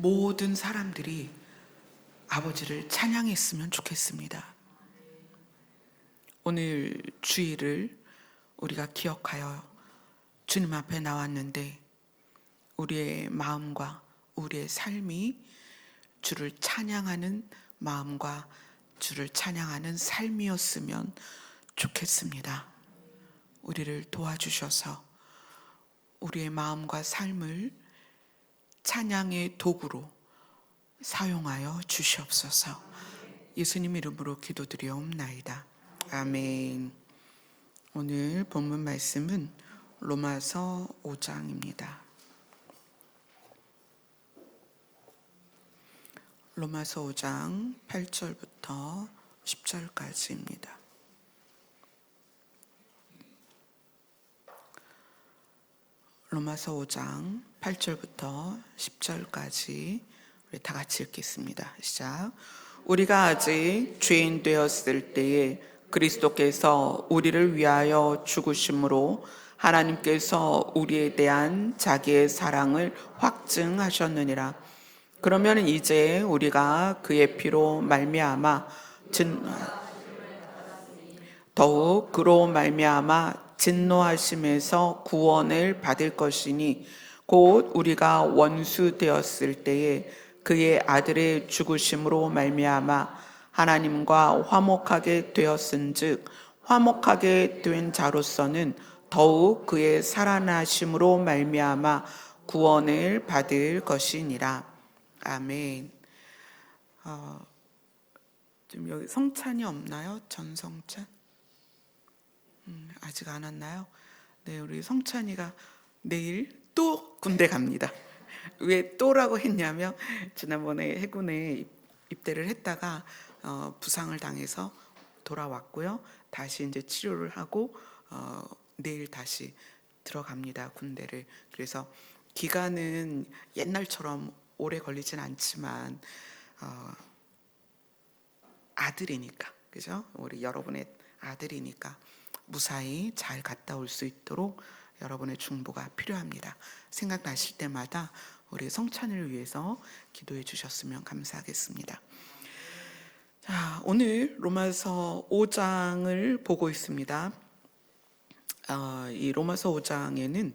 모든 사람들이 아버지를 찬양했으면 좋겠습니다. 오늘 주일을 우리가 기억하여 주님 앞에 나왔는데 우리의 마음과 우리의 삶이 주를 찬양하는 마음과 주를 찬양하는 삶이었으면 좋겠습니다. 우리를 도와주셔서 우리의 마음과 삶을 찬양의 도구로 사용하여 주시옵소서. 예수님 이름으로 기도드리옵나이다. 아멘. 오늘 본문 말씀은 로마서 5장입니다. 로마서 5장 8절부터 10절까지입니다. 로마서 5장 8절부터 10절까지 우리 다 같이 읽겠습니다. 시작. 우리가 아직 죄인 되었을 때에 그리스도께서 우리를 위하여 죽으심으로 하나님께서 우리에 대한 자기의 사랑을 확증하셨느니라. 그러면 이제 우리가 그의 피로 말미암아 더욱 그로 말미암아 진노하심에서 구원을 받을 것이니 곧 우리가 원수 되었을 때에 그의 아들의 죽으심으로 말미암아 하나님과 화목하게 되었은즉 화목하게 된 자로서는 더욱 그의 살아나심으로 말미암아 구원을 받을 것이니라. 아멘. 좀 여기 성찬이 없나요? 전성찬? 아직 안 왔나요? 네, 우리 성찬이가 내일 또 군대 갑니다. 왜 또라고 했냐면 지난번에 해군에 입대를 했다가 부상을 당해서 돌아왔고요. 다시 이제 치료를 하고 내일 다시 들어갑니다, 군대를. 그래서 기간은 옛날처럼 오래 걸리진 않지만 아들이니까, 그죠? 우리 여러분의 아들이니까 무사히 잘 갔다 올 수 있도록 여러분의 중보가 필요합니다. 생각나실 때마다 우리 성찬을 위해서 기도해 주셨으면 감사하겠습니다. 자, 오늘 로마서 5장을 보고 있습니다. 이 로마서 5장에는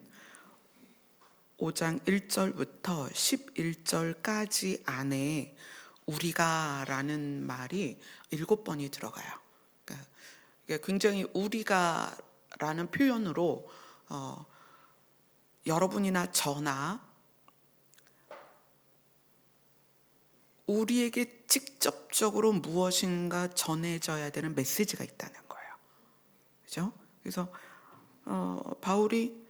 5장 1절부터 11절까지 안에 우리가 라는 말이 7번이 들어가요. 그러니까 굉장히 우리가 라는 표현으로 여러분이나 저나 우리에게 직접적으로 무엇인가 전해져야 되는 메시지가 있다는 거예요. 그죠? 그래서 바울이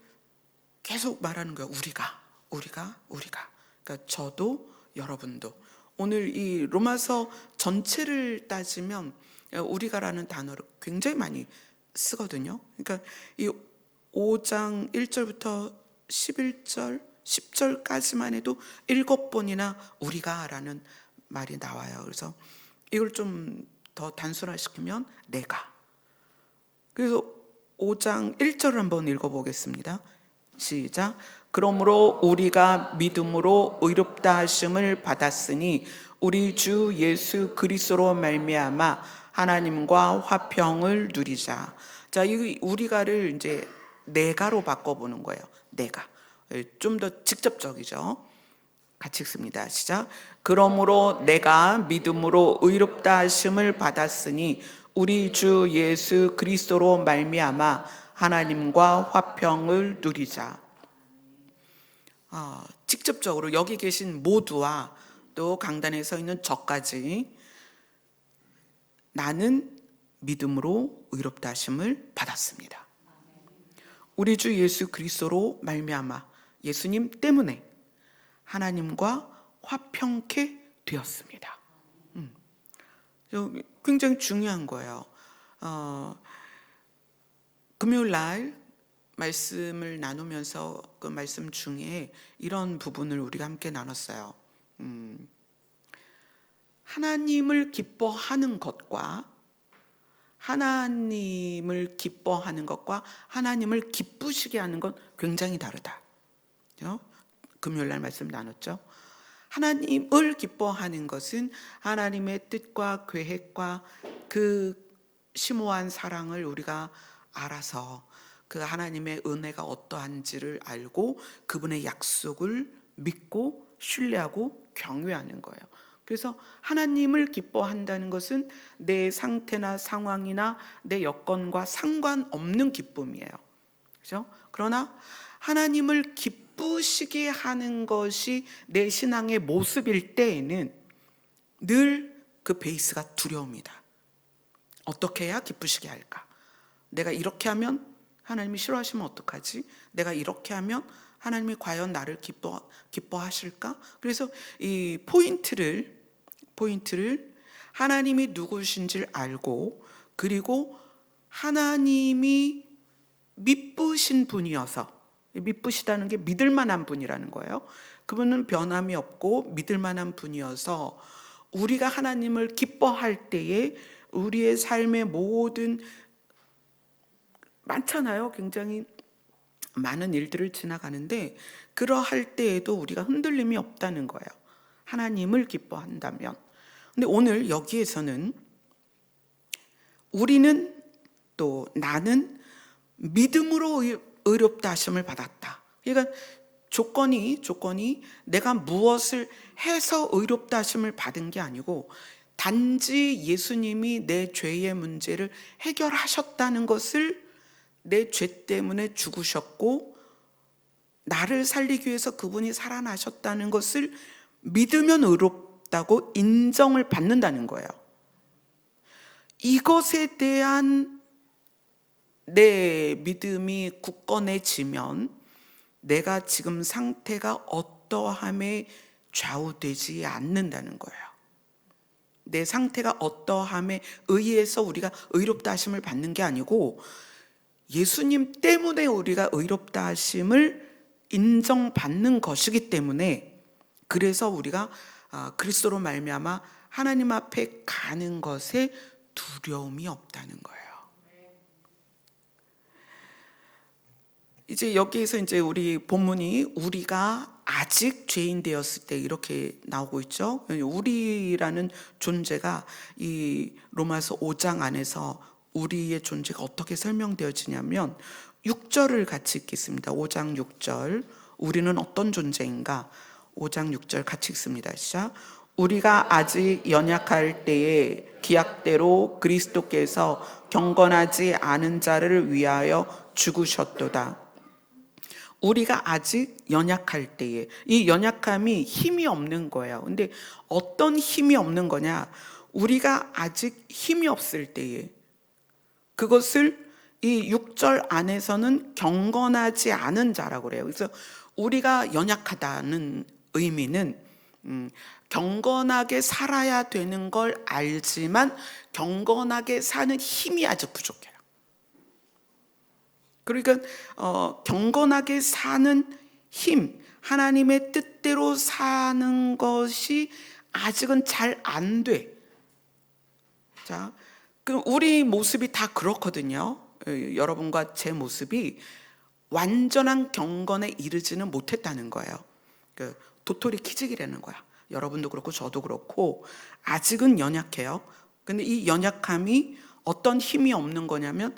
계속 말하는 거예요. 우리가. 그러니까 저도 여러분도. 오늘 이 로마서 전체를 따지면 우리가라는 단어를 굉장히 많이 쓰거든요. 그러니까 이 5장 1절부터 11절, 10절까지만 해도 7번이나 우리가라는 말이 나와요. 그래서 이걸 좀 더 단순화시키면 내가. 그래서 5장 1절을 한번 읽어보겠습니다. 시작. 그러므로 우리가 믿음으로 의롭다 하심을 받았으니 우리 주 예수 그리스도로 말미암아 하나님과 화평을 누리자. 자, 이 우리가를 이제 내가로 바꿔보는 거예요. 내가. 좀 더 직접적이죠. 같이 읽습니다. 시작. 그러므로 내가 믿음으로 의롭다 하심을 받았으니 우리 주 예수 그리스도로 말미암아 하나님과 화평을 누리자. 직접적으로 여기 계신 모두와 또 강단에 서 있는 저까지 나는 믿음으로 의롭다 하심을 받았습니다. 우리 주 예수 그리스도로 말미암아 예수님 때문에 하나님과 화평케 되었습니다. 굉장히 중요한 거예요. 금요일 날 말씀을 나누면서 그 말씀 중에 이런 부분을 우리가 함께 나눴어요. 하나님을 기뻐하는 것과 하나님을 기뻐하는 것과 하나님을 기쁘시게 하는 건 굉장히 다르다. 금요일 날 말씀 나눴죠. 하나님을 기뻐하는 것은 하나님의 뜻과 계획과 그 심오한 사랑을 우리가 알아서 그 하나님의 은혜가 어떠한지를 알고 그분의 약속을 믿고 신뢰하고 경외하는 거예요. 그래서 하나님을 기뻐한다는 것은 내 상태나 상황이나 내 여건과 상관없는 기쁨이에요. 그렇죠? 그러나 하나님을 기쁘시게 하는 것이 내 신앙의 모습일 때에는 늘 그 베이스가 두려움이다. 어떻게 해야 기쁘시게 할까? 내가 이렇게 하면 하나님이 싫어하시면 어떡하지? 내가 이렇게 하면 하나님이 과연 나를 기뻐하실까? 그래서 이 포인트를 하나님이 누구신지를 알고, 그리고 하나님이 미쁘신 분이어서, 미쁘시다는 게 믿을 만한 분이라는 거예요. 그분은 변함이 없고 믿을 만한 분이어서 우리가 하나님을 기뻐할 때에 우리의 삶의 모든, 많잖아요. 굉장히 많은 일들을 지나가는데 그러할 때에도 우리가 흔들림이 없다는 거예요. 하나님을 기뻐한다면. 근데 오늘 여기에서는 우리는, 또 나는 믿음으로 의롭다 하심을 받았다. 그러니까 조건이 내가 무엇을 해서 의롭다 하심을 받은 게 아니고 단지 예수님이 내 죄의 문제를 해결하셨다는 것을, 내 죄 때문에 죽으셨고 나를 살리기 위해서 그분이 살아나셨다는 것을 믿으면 의롭다고 인정을 받는다는 거예요. 이것에 대한 내 믿음이 굳건해지면 내가 지금 상태가 어떠함에 좌우되지 않는다는 거예요. 내 상태가 어떠함에 의해서 우리가 의롭다 하심을 받는 게 아니고 예수님 때문에 우리가 의롭다 하심을 인정받는 것이기 때문에, 그래서 우리가 그리스도로 말미암아 하나님 앞에 가는 것에 두려움이 없다는 거예요. 이제 여기에서 이제 우리 본문이 우리가 아직 죄인 되었을 때 이렇게 나오고 있죠. 우리라는 존재가 이 로마서 5장 안에서 우리의 존재가 어떻게 설명되어지냐면 6절을 같이 읽겠습니다. 5장 6절. 우리는 어떤 존재인가? 5장 6절 같이 읽습니다. 시작. 우리가 아직 연약할 때에 기약대로 그리스도께서 경건하지 않은 자를 위하여 죽으셨도다. 우리가 아직 연약할 때에, 이 연약함이 힘이 없는 거예요. 근데 어떤 힘이 없는 거냐? 우리가 아직 힘이 없을 때에, 그것을 이 6절 안에서는 경건하지 않은 자라고 그래요. 그래서 우리가 연약하다는 의미는 경건하게 살아야 되는 걸 알지만 경건하게 사는 힘이 아직 부족해요. 그러니까 경건하게 사는 힘, 하나님의 뜻대로 사는 것이 아직은 잘 안 돼. 자, 그럼 우리 모습이 다 그렇거든요. 여러분과 제 모습이 완전한 경건에 이르지는 못했다는 거예요. 도토리 키즈기라는 거야. 여러분도 그렇고 저도 그렇고 아직은 연약해요. 근데 이 연약함이 어떤 힘이 없는 거냐면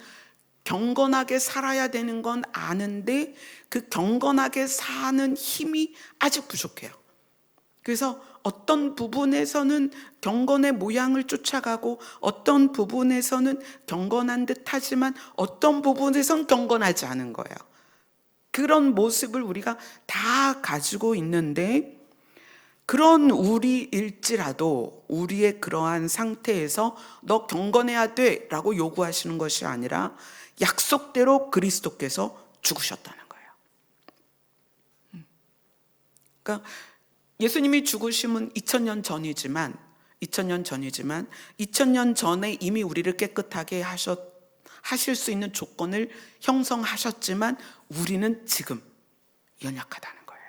경건하게 살아야 되는 건 아는데 그 경건하게 사는 힘이 아직 부족해요. 그래서 어떤 부분에서는 경건의 모양을 쫓아가고 어떤 부분에서는 경건한 듯 하지만 어떤 부분에서는 경건하지 않은 거예요. 그런 모습을 우리가 다 가지고 있는데, 그런 우리일지라도 우리의 그러한 상태에서 너 경건해야 돼 라고 요구하시는 것이 아니라 약속대로 그리스도께서 죽으셨다는 거예요. 그러니까 예수님이 죽으심은 2000년 전이지만 2000년 전에 이미 우리를 깨끗하게 하실 수 있는 조건을 형성하셨지만 우리는 지금 연약하다는 거예요.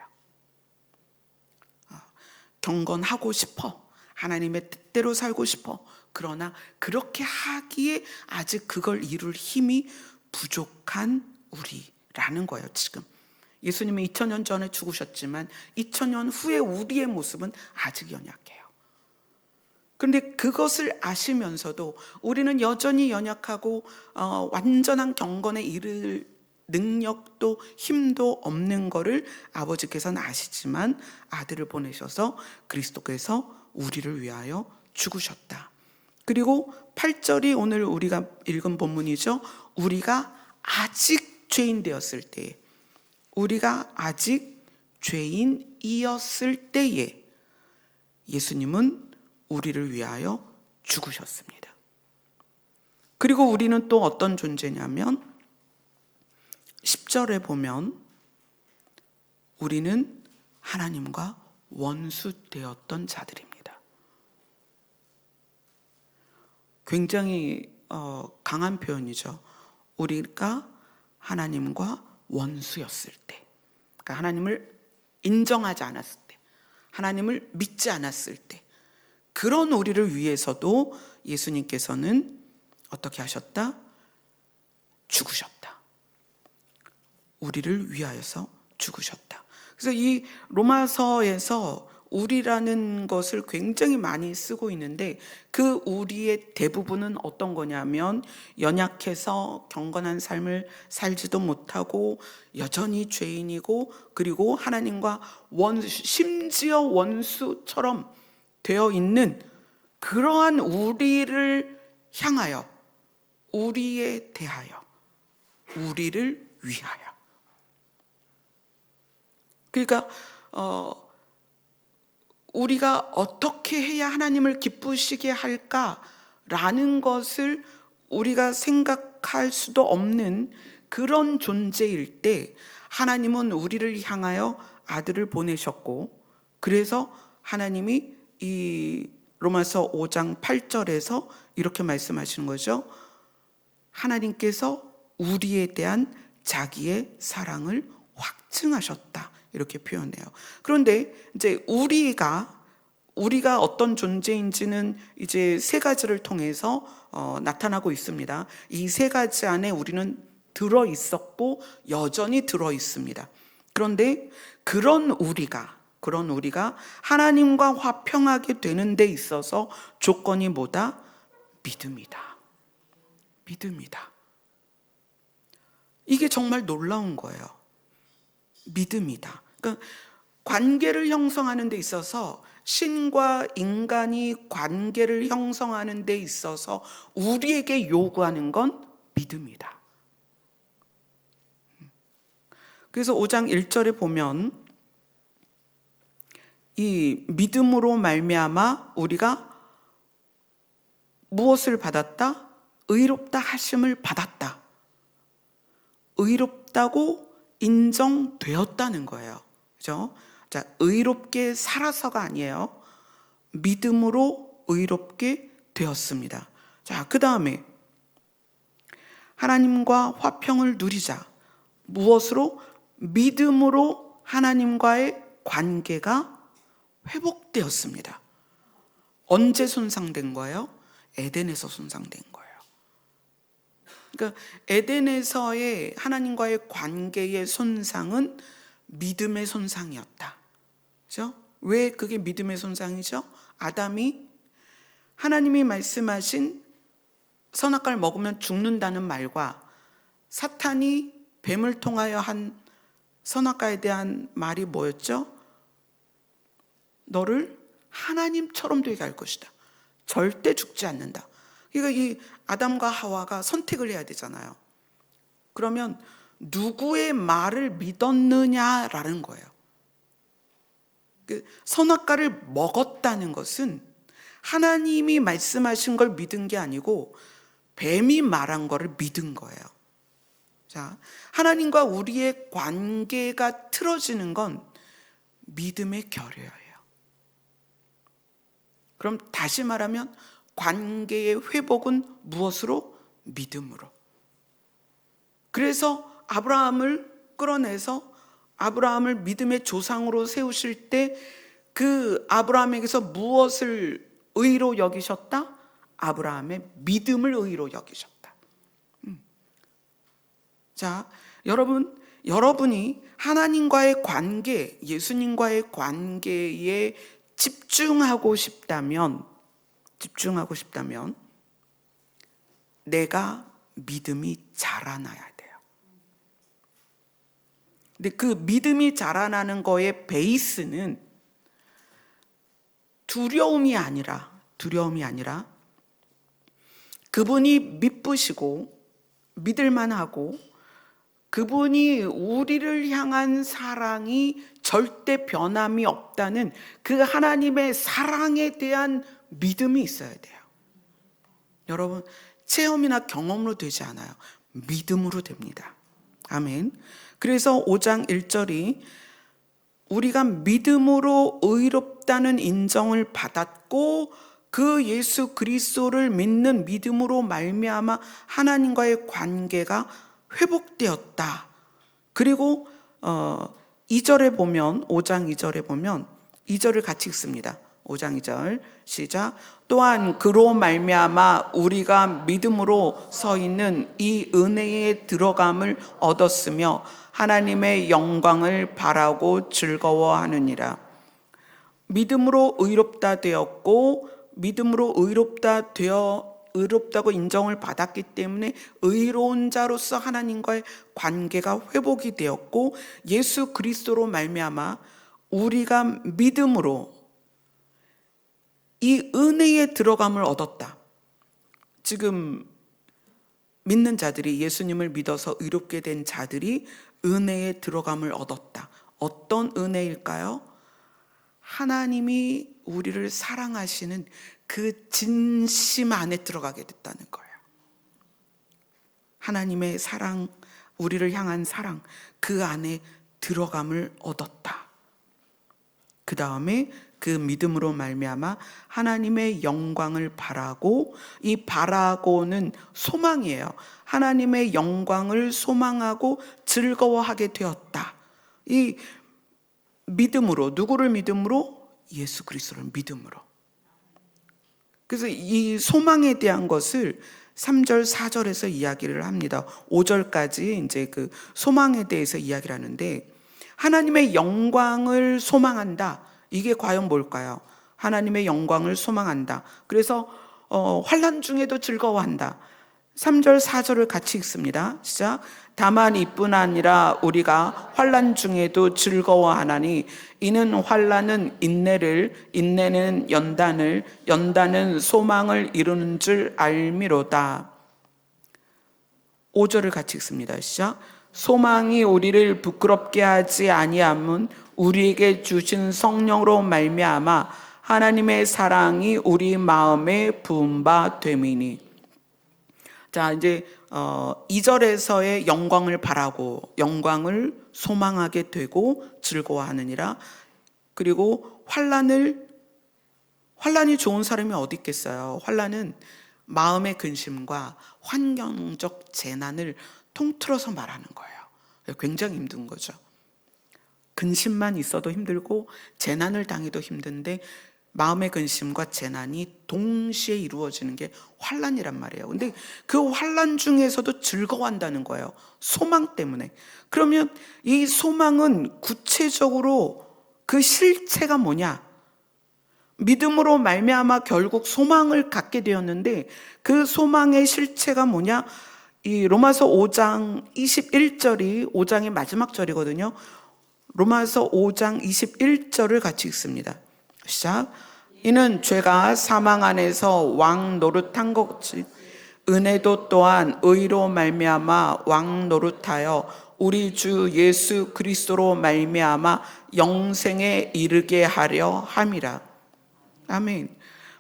경건하고 싶어. 하나님의 뜻대로 살고 싶어. 그러나 그렇게 하기에 아직 그걸 이룰 힘이 부족한 우리라는 거예요. 지금 예수님이 2000년 전에 죽으셨지만 2000년 후에 우리의 모습은 아직 연약해요. 그런데 그것을 아시면서도 우리는 여전히 연약하고 완전한 경건에 이를 능력도 힘도 없는 것을 아버지께서는 아시지만 아들을 보내셔서 그리스도께서 우리를 위하여 죽으셨다. 그리고 8절이 오늘 우리가 읽은 본문이죠. 우리가 아직 죄인 되었을 때에, 우리가 아직 죄인이었을 때에 예수님은 우리를 위하여 죽으셨습니다. 그리고 우리는 또 어떤 존재냐면 10절에 보면 우리는 하나님과 원수되었던 자들입니다. 굉장히 강한 표현이죠. 우리가 하나님과 원수였을 때, 그러니까 하나님을 인정하지 않았을 때, 하나님을 믿지 않았을 때, 그런 우리를 위해서도 예수님께서는 어떻게 하셨다? 죽으셨다. 우리를 위하여서 죽으셨다. 그래서 이 로마서에서 우리라는 것을 굉장히 많이 쓰고 있는데 그 우리의 대부분은 어떤 거냐면 연약해서 경건한 삶을 살지도 못하고 여전히 죄인이고 그리고 하나님과 심지어 원수처럼 되어 있는 그러한 우리를 향하여, 우리에 대하여, 우리를 위하여. 그러니까 우리가 어떻게 해야 하나님을 기쁘시게 할까라는 것을 우리가 생각할 수도 없는 그런 존재일 때 하나님은 우리를 향하여 아들을 보내셨고, 그래서 하나님이 이 로마서 5장 8절에서 이렇게 말씀하시는 거죠. 하나님께서 우리에 대한 자기의 사랑을 확증하셨다, 이렇게 표현해요. 그런데 이제 우리가 어떤 존재인지는 이제 세 가지를 통해서 나타나고 있습니다. 이 세 가지 안에 우리는 들어 있었고 여전히 들어 있습니다. 그런데 그런 우리가 하나님과 화평하게 되는 데 있어서 조건이 뭐다? 믿음이다. 믿음이다. 이게 정말 놀라운 거예요. 믿음이다. 그러니까 관계를 형성하는 데 있어서, 신과 인간이 관계를 형성하는 데 있어서 우리에게 요구하는 건 믿음이다. 그래서 5장 1절에 보면 이 믿음으로 말미암아 우리가 무엇을 받았다? 의롭다 하심을 받았다. 의롭다고 인정되었다는 거예요. 그죠? 자, 의롭게 살아서가 아니에요. 믿음으로 의롭게 되었습니다. 자, 그 다음에 하나님과 화평을 누리자. 무엇으로? 믿음으로 하나님과의 관계가 회복되었습니다. 언제 손상된 거예요? 에덴에서 손상된 거예요. 그러니까 에덴에서의 하나님과의 관계의 손상은 믿음의 손상이었다. 그렇죠? 왜 그게 믿음의 손상이죠? 아담이 하나님이 말씀하신 선악과를 먹으면 죽는다는 말과 사탄이 뱀을 통하여 한 선악과에 대한 말이 뭐였죠? 너를 하나님처럼 되게 할 것이다. 절대 죽지 않는다. 그러니까 이 아담과 하와가 선택을 해야 되잖아요. 그러면 누구의 말을 믿었느냐라는 거예요. 선악과를 먹었다는 것은 하나님이 말씀하신 걸 믿은 게 아니고 뱀이 말한 거를 믿은 거예요. 자, 하나님과 우리의 관계가 틀어지는 건 믿음의 결여예요. 그럼 다시 말하면 관계의 회복은 무엇으로? 믿음으로. 그래서 아브라함을 끌어내서 아브라함을 믿음의 조상으로 세우실 때 그 아브라함에게서 무엇을 의로 여기셨다? 아브라함의 믿음을 의로 여기셨다. 자, 여러분이 하나님과의 관계, 예수님과의 관계에 집중하고 싶다면 내가 믿음이 자라나야 돼요. 근데 그 믿음이 자라나는 거의 베이스는 두려움이 아니라 그분이 믿으시고 믿을만하고 그분이 우리를 향한 사랑이 절대 변함이 없다는 그 하나님의 사랑에 대한 믿음이 있어야 돼요. 여러분, 체험이나 경험으로 되지 않아요. 믿음으로 됩니다. 아멘. 그래서 5장 1절이 우리가 믿음으로 의롭다는 인정을 받았고 그 예수 그리스도를 믿는 믿음으로 말미암아 하나님과의 관계가 회복되었다. 그리고 2절에 보면 5장 2절에 보면 2절을 같이 읽습니다. 5장 2절 시작. 또한 그로 말미암아 우리가 믿음으로 서 있는 이 은혜에 들어감을 얻었으며 하나님의 영광을 바라고 즐거워하느니라. 믿음으로 의롭다 되었고 믿음으로 의롭다고 인정을 받았기 때문에 의로운 자로서 하나님과의 관계가 회복이 되었고 예수 그리스도로 말미암아 우리가 믿음으로 이 은혜에 들어감을 얻었다. 지금 믿는 자들이 예수님을 믿어서 의롭게 된 자들이 은혜에 들어감을 얻었다. 어떤 은혜일까요? 하나님이 우리를 사랑하시는 그 진심 안에 들어가게 됐다는 거예요. 하나님의 사랑, 우리를 향한 사랑, 그 안에 들어감을 얻었다. 그 다음에 그 믿음으로 말미암아 하나님의 영광을 바라고, 이 바라고는 소망이에요. 하나님의 영광을 소망하고 즐거워하게 되었다. 이 믿음으로, 누구를 믿음으로? 예수 그리스도를 믿음으로. 그래서 이 소망에 대한 것을 3절, 4절에서 이야기를 합니다. 5절까지 이제 그 소망에 대해서 이야기를 하는데, 하나님의 영광을 소망한다. 이게 과연 뭘까요? 하나님의 영광을 소망한다. 그래서 환난 중에도 즐거워한다. 3절, 4절을 같이 읽습니다. 시작. 다만 이뿐 아니라 우리가 환난 중에도 즐거워하나니 이는 환난은 인내를, 인내는 연단을, 연단은 소망을 이루는 줄 알미로다. 5절을 같이 읽습니다. 시작. 소망이 우리를 부끄럽게 하지 아니함은 우리에게 주신 성령으로 말미암아 하나님의 사랑이 우리 마음에 부은 바 됨이니. 자, 이제 2절에서의 영광을 바라고 영광을 소망하게 되고 즐거워하느니라. 그리고 환난이 좋은 사람이 어디 있겠어요? 환난은 마음의 근심과 환경적 재난을 통틀어서 말하는 거예요. 굉장히 힘든 거죠. 근심만 있어도 힘들고 재난을 당해도 힘든데 마음의 근심과 재난이 동시에 이루어지는 게 환난이란 말이에요. 근데 그 환난 중에서도 즐거워한다는 거예요. 소망 때문에. 그러면 이 소망은 구체적으로 그 실체가 뭐냐? 믿음으로 말미암아 결국 소망을 갖게 되었는데 그 소망의 실체가 뭐냐? 이 로마서 5장 21절이 5장의 마지막 절이거든요. 로마서 5장 21절을 같이 읽습니다. 시작. 이는 죄가 사망 안에서 왕 노릇한 것이 은혜도 또한 의로 말미암아 왕 노릇하여 우리 주 예수 그리스도로 말미암아 영생에 이르게 하려 함이라. 아멘.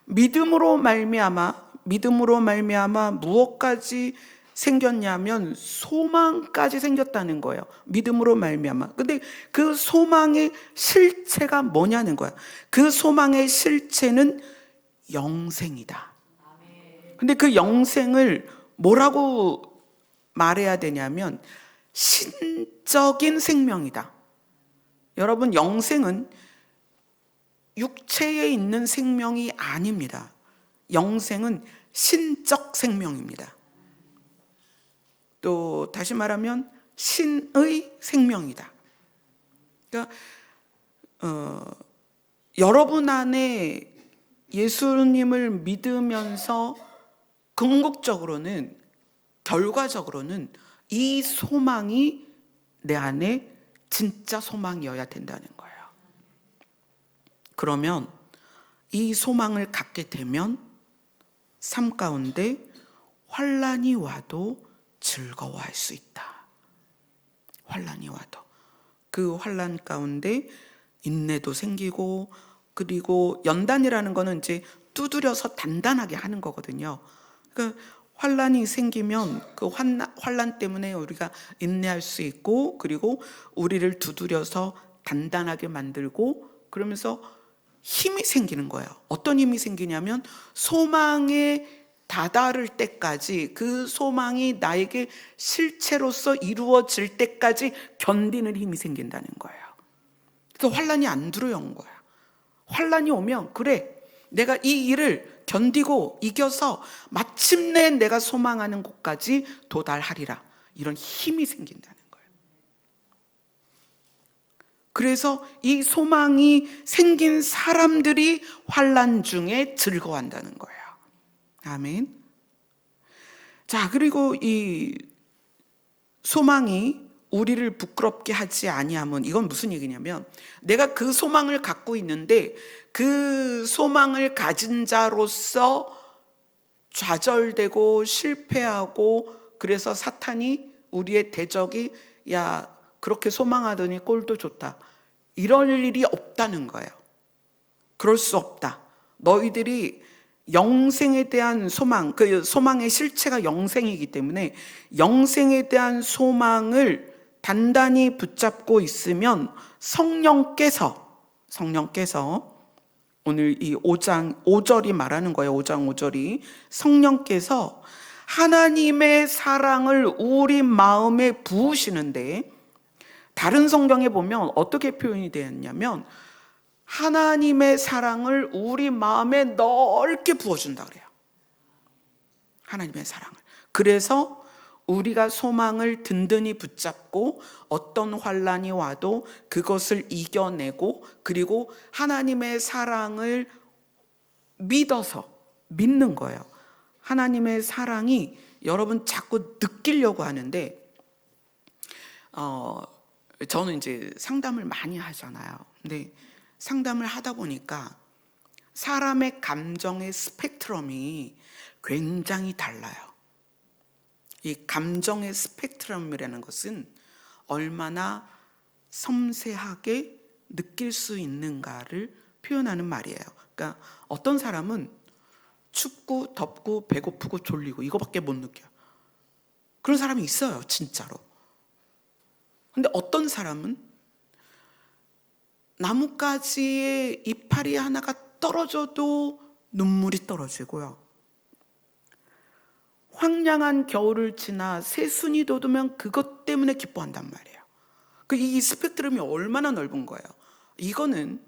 믿음으로 말미암아 무엇까지 생겼냐면 소망까지 생겼다는 거예요. 믿음으로 말미암아. 근데 그 소망의 실체가 뭐냐는 거야. 그 소망의 실체는 영생이다. 근데 그 영생을 뭐라고 말해야 되냐면 신적인 생명이다. 여러분, 영생은 육체에 있는 생명이 아닙니다. 영생은 신적 생명입니다. 또 다시 말하면 신의 생명이다. 그러니까 여러분 안에 예수님을 믿으면서 궁극적으로는, 결과적으로는 이 소망이 내 안에 진짜 소망이어야 된다는 거예요. 그러면 이 소망을 갖게 되면 삶 가운데 환난이 와도 즐거워할 수 있다. 환난이 와도 그 환난 가운데 인내도 생기고, 그리고 연단이라는 거는 이제 두드려서 단단하게 하는 거거든요. 그러니까 환난이 생기면 그 환난 때문에 우리가 인내할 수 있고, 그리고 우리를 두드려서 단단하게 만들고, 그러면서 힘이 생기는 거예요. 어떤 힘이 생기냐면 소망에 다다를 때까지, 그 소망이 나에게 실체로서 이루어질 때까지 견디는 힘이 생긴다는 거예요. 그래서 환난이 안 두려운 거야. 환난이 오면 그래, 내가 이 일을 견디고 이겨서 마침내 내가 소망하는 곳까지 도달하리라, 이런 힘이 생긴다는 거예요. 그래서 이 소망이 생긴 사람들이 환난 중에 즐거워한다는 거예요. 아멘. 자, 그리고 이 소망이 우리를 부끄럽게 하지 아니하면, 이건 무슨 얘기냐면, 내가 그 소망을 갖고 있는데 그 소망을 가진 자로서 좌절되고 실패하고, 그래서 사탄이, 우리의 대적이, 야 그렇게 소망하더니 꼴도 좋다, 이럴 일이 없다는 거예요. 그럴 수 없다. 너희들이 영생에 대한 소망, 그 소망의 실체가 영생이기 때문에 영생에 대한 소망을 단단히 붙잡고 있으면 성령께서 오늘 이 5장 5절이 말하는 거예요. 5장 5절이 성령께서 하나님의 사랑을 우리 마음에 부으시는데, 다른 성경에 보면 어떻게 표현이 되었냐면 하나님의 사랑을 우리 마음에 넓게 부어준다 그래요. 하나님의 사랑을. 그래서 우리가 소망을 든든히 붙잡고 어떤 환난이 와도 그것을 이겨내고, 그리고 하나님의 사랑을 믿어서 믿는 거예요. 하나님의 사랑이 여러분 자꾸 느끼려고 하는데, 저는 이제 상담을 많이 하잖아요. 근데 상담을 하다 보니까 사람의 감정의 스펙트럼이 굉장히 달라요. 이 감정의 스펙트럼이라는 것은 얼마나 섬세하게 느낄 수 있는가를 표현하는 말이에요. 그러니까 어떤 사람은 춥고 덥고 배고프고 졸리고 이거밖에 못 느껴요. 그런 사람이 있어요, 진짜로. 근데 어떤 사람은 나뭇가지에 이파리 하나가 떨어져도 눈물이 떨어지고요, 황량한 겨울을 지나 새순이 돋으면 그것 때문에 기뻐한단 말이에요. 이 스펙트럼이 얼마나 넓은 거예요. 이거는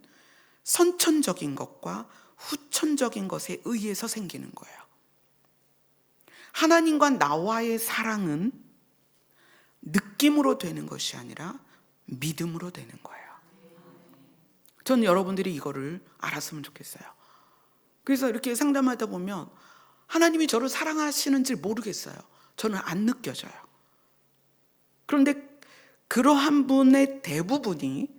선천적인 것과 후천적인 것에 의해서 생기는 거예요. 하나님과 나와의 사랑은 느낌으로 되는 것이 아니라 믿음으로 되는 거예요. 저는 여러분들이 이거를 알았으면 좋겠어요. 그래서 이렇게 상담하다 보면 하나님이 저를 사랑하시는지 모르겠어요. 저는 안 느껴져요. 그런데 그러한 분의 대부분이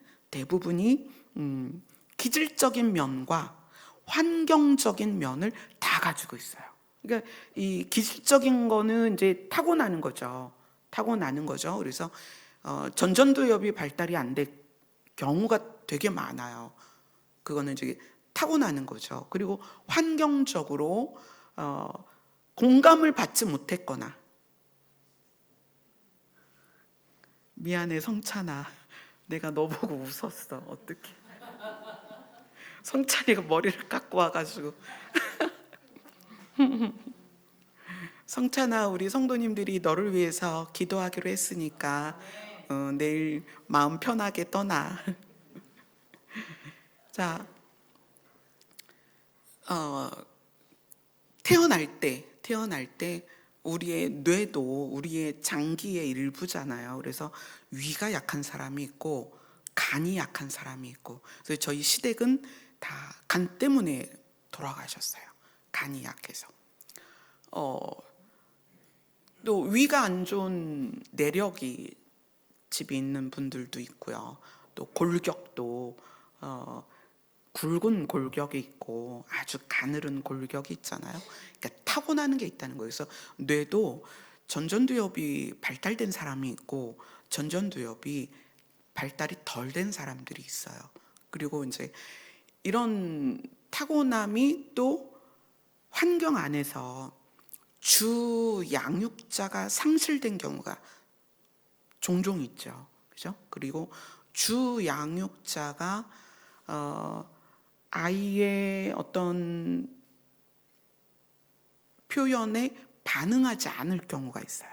기질적인 면과 환경적인 면을 다 가지고 있어요. 그러니까 이 기질적인 거는 이제 타고나는 거죠. 그래서 전전두엽이 발달이 안 될 경우가 되게 많아요. 그거는 이제 타고나는 거죠. 그리고 환경적으로 공감을 받지 못했거나, 미안해 성찬아, 내가 너 보고 웃었어. 어떡해. 성찬이가 머리를 깎고 와가지고 성찬아, 우리 성도님들이 너를 위해서 기도하기로 했으니까 내일 마음 편하게 떠나. 자, 태어날 때 우리의 뇌도 우리의 장기의 일부잖아요. 그래서 위가 약한 사람이 있고 간이 약한 사람이 있고, 그래서 저희 시댁은 다 간 때문에 돌아가셨어요. 간이 약해서. 또 위가 안 좋은 내력이 집에 있는 분들도 있고요. 또 골격도 굵은 골격이 있고 아주 가늘은 골격이 있잖아요. 그러니까 타고나는 게 있다는 거예요. 그래서 뇌도 전전두엽이 발달된 사람이 있고 전전두엽이 발달이 덜 된 사람들이 있어요. 그리고 이제 이런 타고남이 또 환경 안에서 주 양육자가 상실된 경우가 종종 있죠. 그죠? 그리고 주 양육자가 아이의 어떤 표현에 반응하지 않을 경우가 있어요.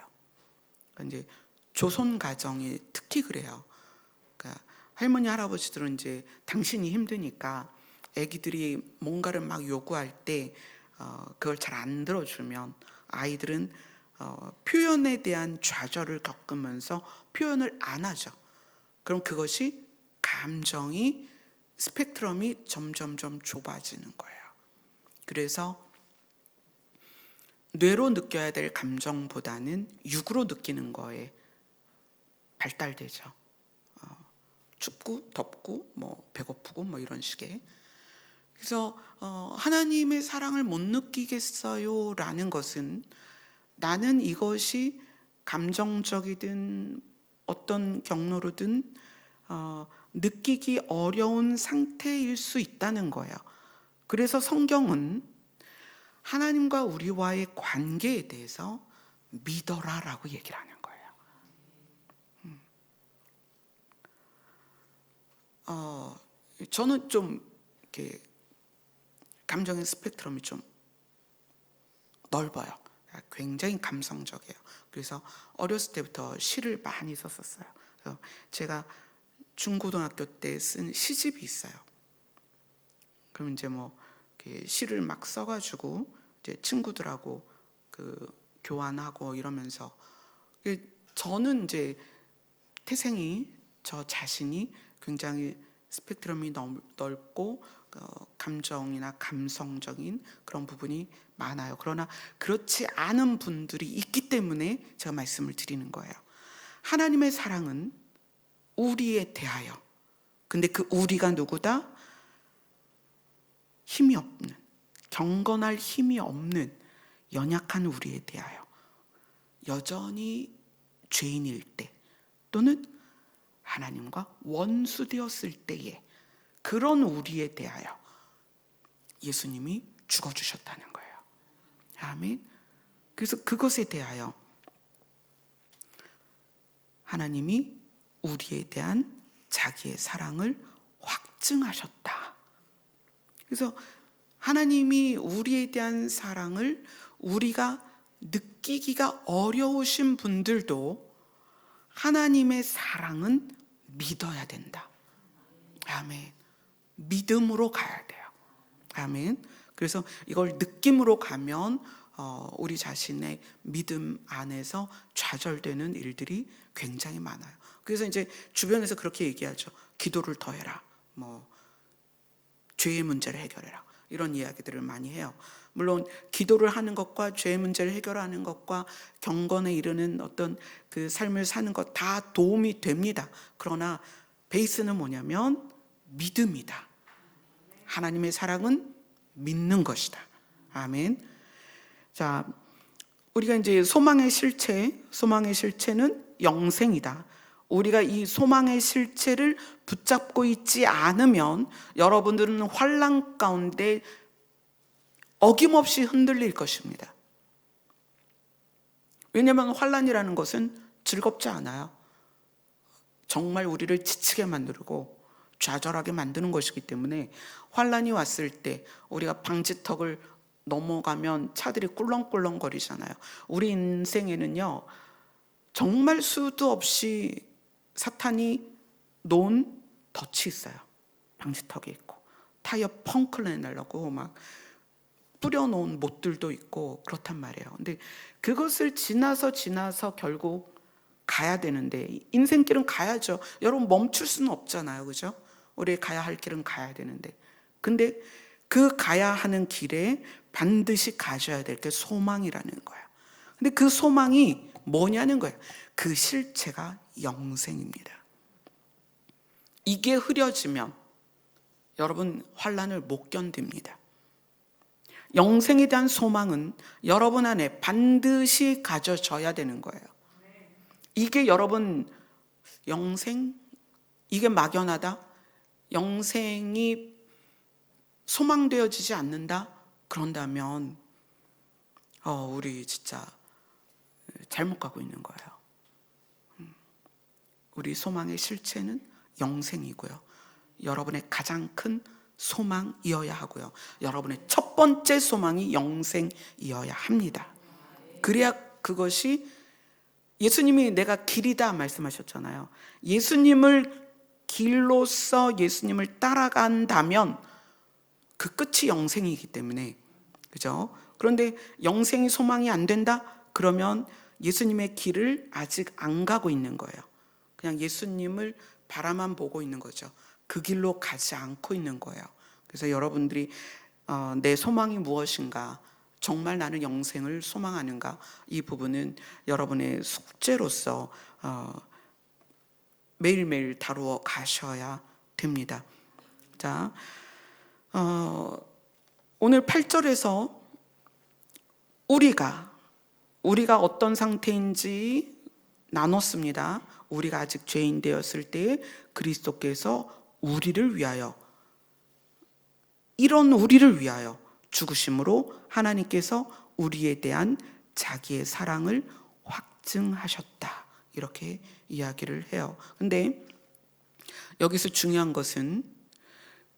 그러니까 이제 조선 가정이 특히 그래요. 그러니까 할머니 할아버지들은 이제 당신이 힘드니까 아기들이 뭔가를 막 요구할 때 그걸 잘 안 들어주면 아이들은 표현에 대한 좌절을 겪으면서 표현을 안 하죠. 그럼 그것이 감정이 스펙트럼이 점점점 좁아지는 거예요. 그래서 뇌로 느껴야 될 감정보다는 육으로 느끼는 거에 발달되죠. 춥고 덥고 뭐 배고프고 뭐 이런 식의. 그래서 하나님의 사랑을 못 느끼겠어요 라는 것은 나는 이것이 감정적이든 어떤 경로로든 느끼기 어려운 상태일 수 있다는 거예요. 그래서 성경은 하나님과 우리와의 관계에 대해서 믿어라라고 얘기를 하는 거예요. 저는 좀 이렇게 감정의 스펙트럼이 좀 넓어요. 굉장히 감성적이에요. 그래서 어렸을 때부터 시를 많이 썼었어요. 그래서 제가 중고등학교 때 쓴 시집이 있어요. 그럼 이제 뭐 시를 막 써가지고 이제 친구들하고 그 교환하고 이러면서 저는 이제 태생이 저 자신이 굉장히 스펙트럼이 넓고 감정이나 감성적인 그런 부분이 많아요. 그러나 그렇지 않은 분들이 있기 때문에 제가 말씀을 드리는 거예요. 하나님의 사랑은 우리에 대하여, 근데 그 우리가 누구다? 힘이 없는, 경건할 힘이 없는 연약한 우리에 대하여, 여전히 죄인일 때 또는 하나님과 원수되었을 때에 그런 우리에 대하여 예수님이 죽어주셨다는 거예요. 아멘. 그래서 그것에 대하여 하나님이 우리에 대한 자기의 사랑을 확증하셨다. 그래서 하나님이 우리에 대한 사랑을 우리가 느끼기가 어려우신 분들도 하나님의 사랑은 믿어야 된다. 아멘. 믿음으로 가야 돼요. 아멘. 그래서 이걸 느낌으로 가면 우리 자신의 믿음 안에서 좌절되는 일들이 굉장히 많아요. 그래서 이제 주변에서 그렇게 얘기하죠. 기도를 더 해라. 뭐 죄의 문제를 해결해라. 이런 이야기들을 많이 해요. 물론 기도를 하는 것과 죄의 문제를 해결하는 것과 경건에 이르는 어떤 그 삶을 사는 것 다 도움이 됩니다. 그러나 베이스는 뭐냐면 믿음이다. 하나님의 사랑은 믿는 것이다. 아멘. 자, 우리가 이제 소망의 실체는 영생이다. 우리가 이 소망의 실체를 붙잡고 있지 않으면 여러분들은 환난 가운데 어김없이 흔들릴 것입니다. 왜냐하면 환난이라는 것은 즐겁지 않아요. 정말 우리를 지치게 만들고 좌절하게 만드는 것이기 때문에 환난이 왔을 때 우리가 방지턱을 넘어가면 차들이 꿀렁꿀렁 거리잖아요. 우리 인생에는요, 정말 수도 없이 사탄이 놓은 덫이 있어요. 방지턱이 있고 타이어 펑크를 내려고 막 뿌려놓은 못들도 있고 그렇단 말이에요. 근데 그것을 지나서 결국 가야 되는데, 인생길은 가야죠. 여러분, 멈출 수는 없잖아요. 그죠? 우리 가야 할 길은 가야 되는데, 근데 그 가야 하는 길에 반드시 가져야 될 게 소망이라는 거예요. 근데 그 소망이 뭐냐는 거예요. 그 실체가 영생입니다. 이게 흐려지면 여러분 환난을 못 견딥니다. 영생에 대한 소망은 여러분 안에 반드시 가져져야 되는 거예요. 이게 여러분, 영생? 이게 막연하다? 영생이 소망되어지지 않는다? 그런다면 우리 진짜 잘못 가고 있는 거예요. 우리 소망의 실체는 영생이고요. 여러분의 가장 큰 소망이어야 하고요. 여러분의 첫 번째 소망이 영생이어야 합니다. 그래야 그것이, 예수님이 내가 길이다 말씀하셨잖아요. 예수님을 길로서 예수님을 따라간다면 그 끝이 영생이기 때문에, 그죠? 그런데 영생이 소망이 안 된다? 그러면 예수님의 길을 아직 안 가고 있는 거예요. 그냥 예수님을 바라만 보고 있는 거죠. 그 길로 가지 않고 있는 거예요. 그래서 여러분들이 내 소망이 무엇인가, 정말 나는 영생을 소망하는가, 이 부분은 여러분의 숙제로서 매일매일 다루어 가셔야 됩니다. 자, 오늘 8절에서 우리가 어떤 상태인지 나눴습니다. 우리가 아직 죄인 되었을 때 그리스도께서 우리를 위하여, 이런 우리를 위하여 죽으심으로 하나님께서 우리에 대한 자기의 사랑을 확증하셨다, 이렇게 이야기를 해요. 근데 여기서 중요한 것은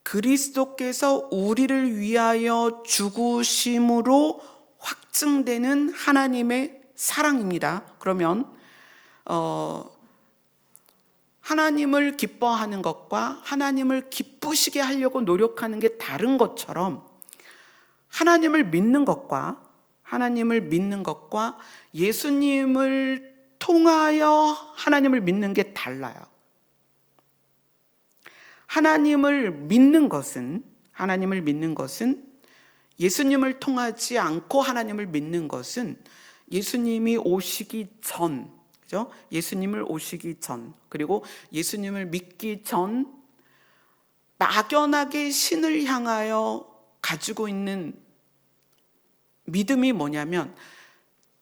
그리스도께서 우리를 위하여 죽으심으로 확증되는 하나님의 사랑입니다. 그러면 하나님을 기뻐하는 것과 하나님을 기쁘시게 하려고 노력하는 게 다른 것처럼, 하나님을 믿는 것과 예수님을 통하여 하나님을 믿는 게 달라요. 하나님을 믿는 것은 예수님을 통하지 않고 하나님을 믿는 것은 예수님이 오시기 전, 그죠? 예수님을 오시기 전, 그리고 예수님을 믿기 전 막연하게 신을 향하여 가지고 있는 믿음이 뭐냐면,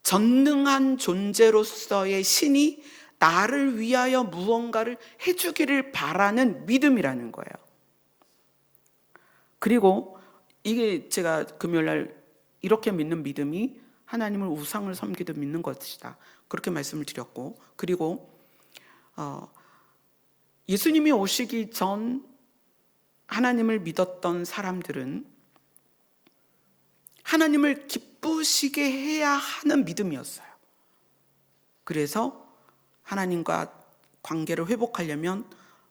전능한 존재로서의 신이 나를 위하여 무언가를 해주기를 바라는 믿음이라는 거예요. 그리고 이게 제가 금요일날 이렇게 믿는 믿음이 하나님을 우상을 섬기듯 믿는 것이다, 그렇게 말씀을 드렸고, 그리고 예수님이 오시기 전 하나님을 믿었던 사람들은 하나님을 기쁘시게 해야 하는 믿음이었어요. 그래서 하나님과 관계를 회복하려면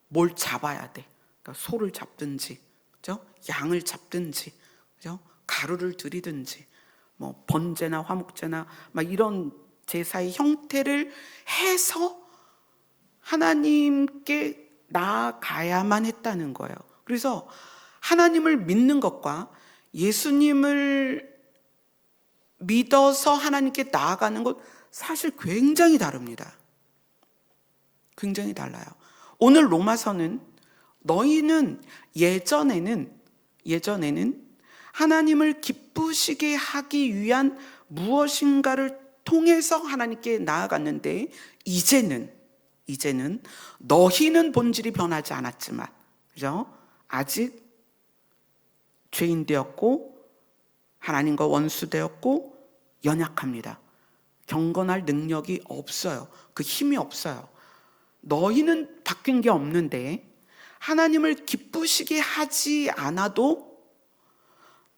뭘 잡아야 돼. 그러니까 소를 잡든지, 그죠? 양을 잡든지, 그죠? 가루를 들이든지, 뭐 번제나 화목제나 막 이런 제사의 형태를 해서 하나님께 나아가야만 했다는 거예요. 그래서 하나님을 믿는 것과 예수님을 믿어서 하나님께 나아가는 것, 사실 굉장히 다릅니다. 굉장히 달라요. 오늘 로마서는 너희는 예전에는 하나님을 기쁘시게 하기 위한 무엇인가를 통해서 하나님께 나아갔는데, 이제는 너희는 본질이 변하지 않았지만, 그죠? 아직 죄인 되었고 하나님과 원수 되었고 연약합니다. 경건할 능력이 없어요. 그 힘이 없어요. 너희는 바뀐 게 없는데, 하나님을 기쁘시게 하지 않아도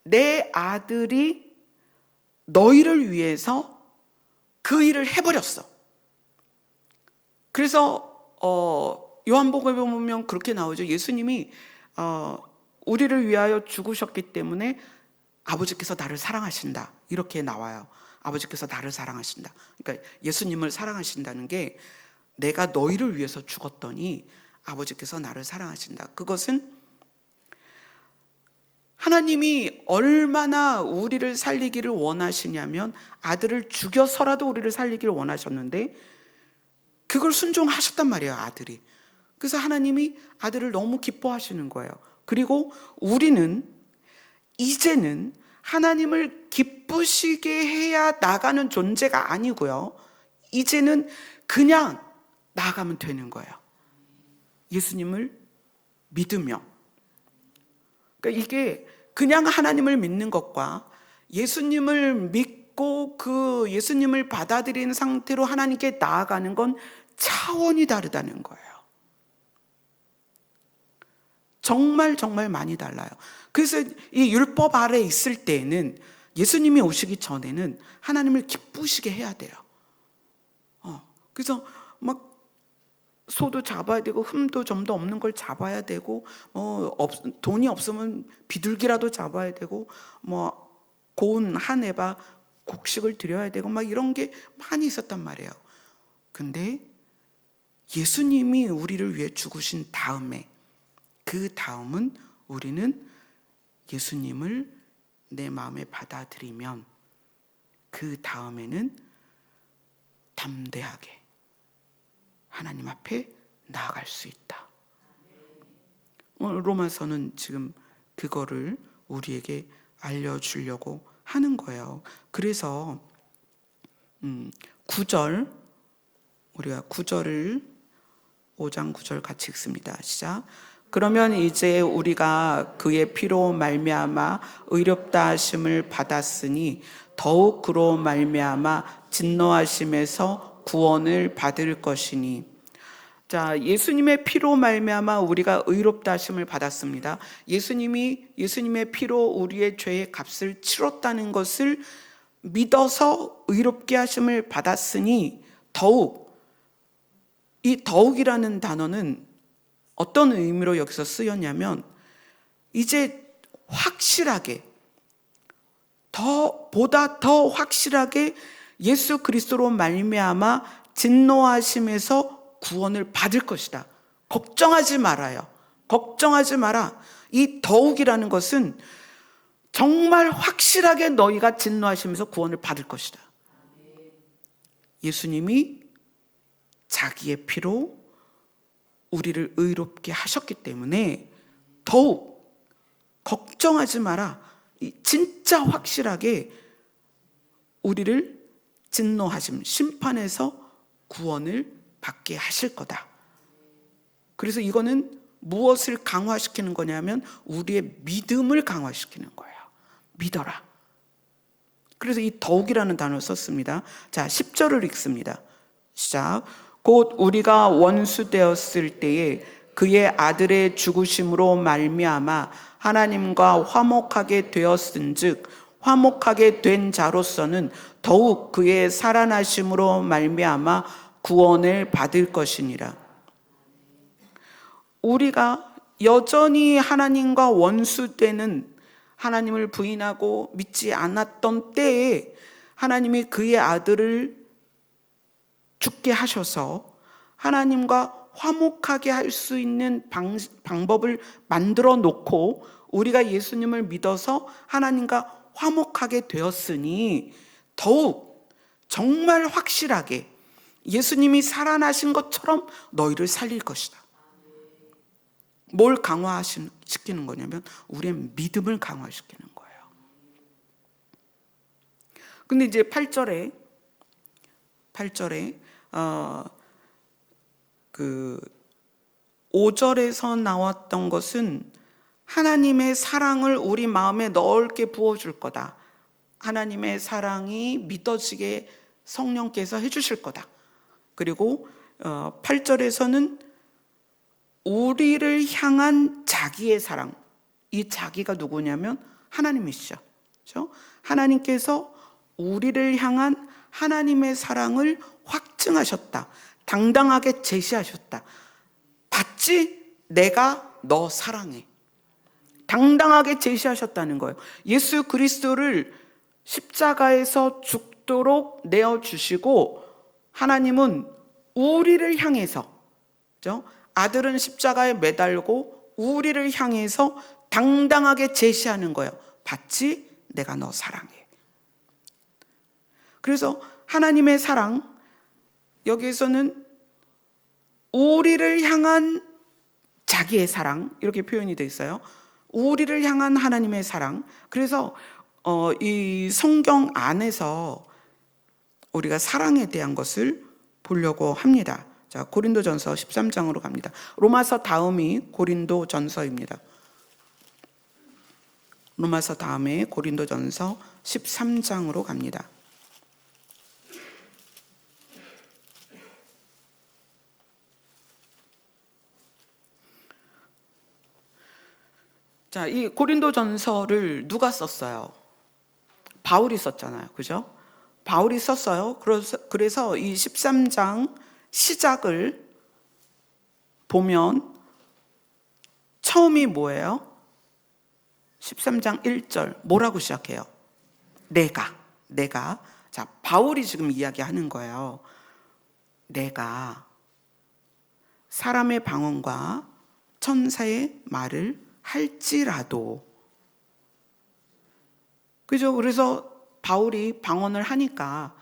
내 아들이 너희를 위해서 그 일을 해버렸어. 그래서 요한복음에 보면 그렇게 나오죠. 예수님이 우리를 위하여 죽으셨기 때문에 아버지께서 나를 사랑하신다, 이렇게 나와요. 아버지께서 나를 사랑하신다. 그러니까 예수님을 사랑하신다는 게 내가 너희를 위해서 죽었더니 아버지께서 나를 사랑하신다. 그것은 하나님이 얼마나 우리를 살리기를 원하시냐면 아들을 죽여서라도 우리를 살리기를 원하셨는데 그걸 순종하셨단 말이에요, 아들이. 그래서 하나님이 아들을 너무 기뻐하시는 거예요. 그리고 우리는 이제는 하나님을 기쁘시게 해야 나가는 존재가 아니고요. 이제는 그냥 나가면 되는 거예요. 예수님을 믿으며. 그러니까 이게 그냥 하나님을 믿는 것과 예수님을 믿고 그 예수님을 받아들이는 상태로 하나님께 나아가는 건 차원이 다르다는 거예요. 정말 정말 많이 달라요. 그래서 이 율법 아래 있을 때에는 예수님이 오시기 전에는 하나님을 기쁘시게 해야 돼요. 그래서 막 소도 잡아야 되고 흠도 점도 없는 걸 잡아야 되고 돈이 없으면 비둘기라도 잡아야 되고 고운 한 해바 곡식을 드려야 되고 막 이런 게 많이 있었단 말이에요. 근데 예수님이 우리를 위해 죽으신 다음에 그 다음은 우리는 예수님을 내 마음에 받아들이면 그 다음에는 담대하게 하나님 앞에 나아갈 수 있다. 로마서는 지금 그거를 우리에게 알려주려고 하는 거예요. 그래서 9절, 우리가 9절을 5장 9절 같이 읽습니다. 시작. 그러면 이제 우리가 그의 피로 말미암아 의롭다 하심을 받았으니 더욱 그로 말미암아 진노하심에서 구원을 받을 것이니. 자, 예수님의 피로 말미암아 우리가 의롭다 하심을 받았습니다. 예수님의 피로 우리의 죄의 값을 치렀다는 것을 믿어서 의롭게 하심을 받았으니 더욱, 이 더욱이라는 단어는 어떤 의미로 여기서 쓰였냐면 이제 확실하게 보다 더 확실하게 예수 그리스도로 말미암아 진노하심에서 구원을 받을 것이다. 걱정하지 말아요. 걱정하지 마라. 이 더욱이라는 것은 정말 확실하게 너희가 진노하심에서 구원을 받을 것이다. 예수님이 자기의 피로 우리를 의롭게 하셨기 때문에 더욱 걱정하지 마라. 진짜 확실하게 우리를 진노하심, 심판에서 구원을 받게 하실 거다. 그래서 이거는 무엇을 강화시키는 거냐면 우리의 믿음을 강화시키는 거예요. 믿어라. 그래서 이 더욱이라는 단어를 썼습니다. 자, 10절을 읽습니다. 시작. 곧 우리가 원수 되었을 때에 그의 아들의 죽으심으로 말미암아 하나님과 화목하게 되었은즉 화목하게 된 자로서는 더욱 그의 살아나심으로 말미암아 구원을 받을 것이니라. 우리가 여전히 하나님과 원수되는, 하나님을 부인하고 믿지 않았던 때에 하나님이 그의 아들을 죽게 하셔서 하나님과 화목하게 할 수 있는 방법을 만들어 놓고 우리가 예수님을 믿어서 하나님과 화목하게 되었으니 더욱 정말 확실하게 예수님이 살아나신 것처럼 너희를 살릴 것이다. 뭘 강화시키는 거냐면 우리의 믿음을 강화시키는 거예요. 근데 이제 8절에 그 5절에서 나왔던 것은 하나님의 사랑을 우리 마음에 넓게 부어줄 거다. 하나님의 사랑이 믿어지게 성령께서 해주실 거다. 그리고 8절에서는 우리를 향한 자기의 사랑, 이 자기가 누구냐면 하나님이시죠. 그렇죠? 하나님께서 우리를 향한 하나님의 사랑을 확증하셨다. 당당하게 제시하셨다. 봤지? 내가 너 사랑해. 당당하게 제시하셨다는 거예요. 예수 그리스도를 십자가에서 죽도록 내어주시고 하나님은 우리를 향해서, 그죠? 아들은 십자가에 매달고 우리를 향해서 당당하게 제시하는 거예요. 봤지? 내가 너 사랑해. 그래서 하나님의 사랑, 여기에서는 우리를 향한 자기의 사랑, 이렇게 표현이 되어 있어요. 우리를 향한 하나님의 사랑. 그래서 이 성경 안에서 우리가 사랑에 대한 것을 보려고 합니다. 자, 고린도전서 13장으로 갑니다. 로마서 다음이 고린도전서입니다. 로마서 다음에 고린도전서 13장으로 갑니다. 자, 이 고린도전서를 누가 썼어요? 바울이 썼잖아요. 그죠? 바울이 썼어요. 그래서 이 13장 시작을 보면 처음이 뭐예요? 13장 1절 뭐라고 시작해요? 내가. 자, 바울이 지금 이야기하는 거예요. 내가 사람의 방언과 천사의 말을 할지라도. 그죠? 그래서 바울이 방언을 하니까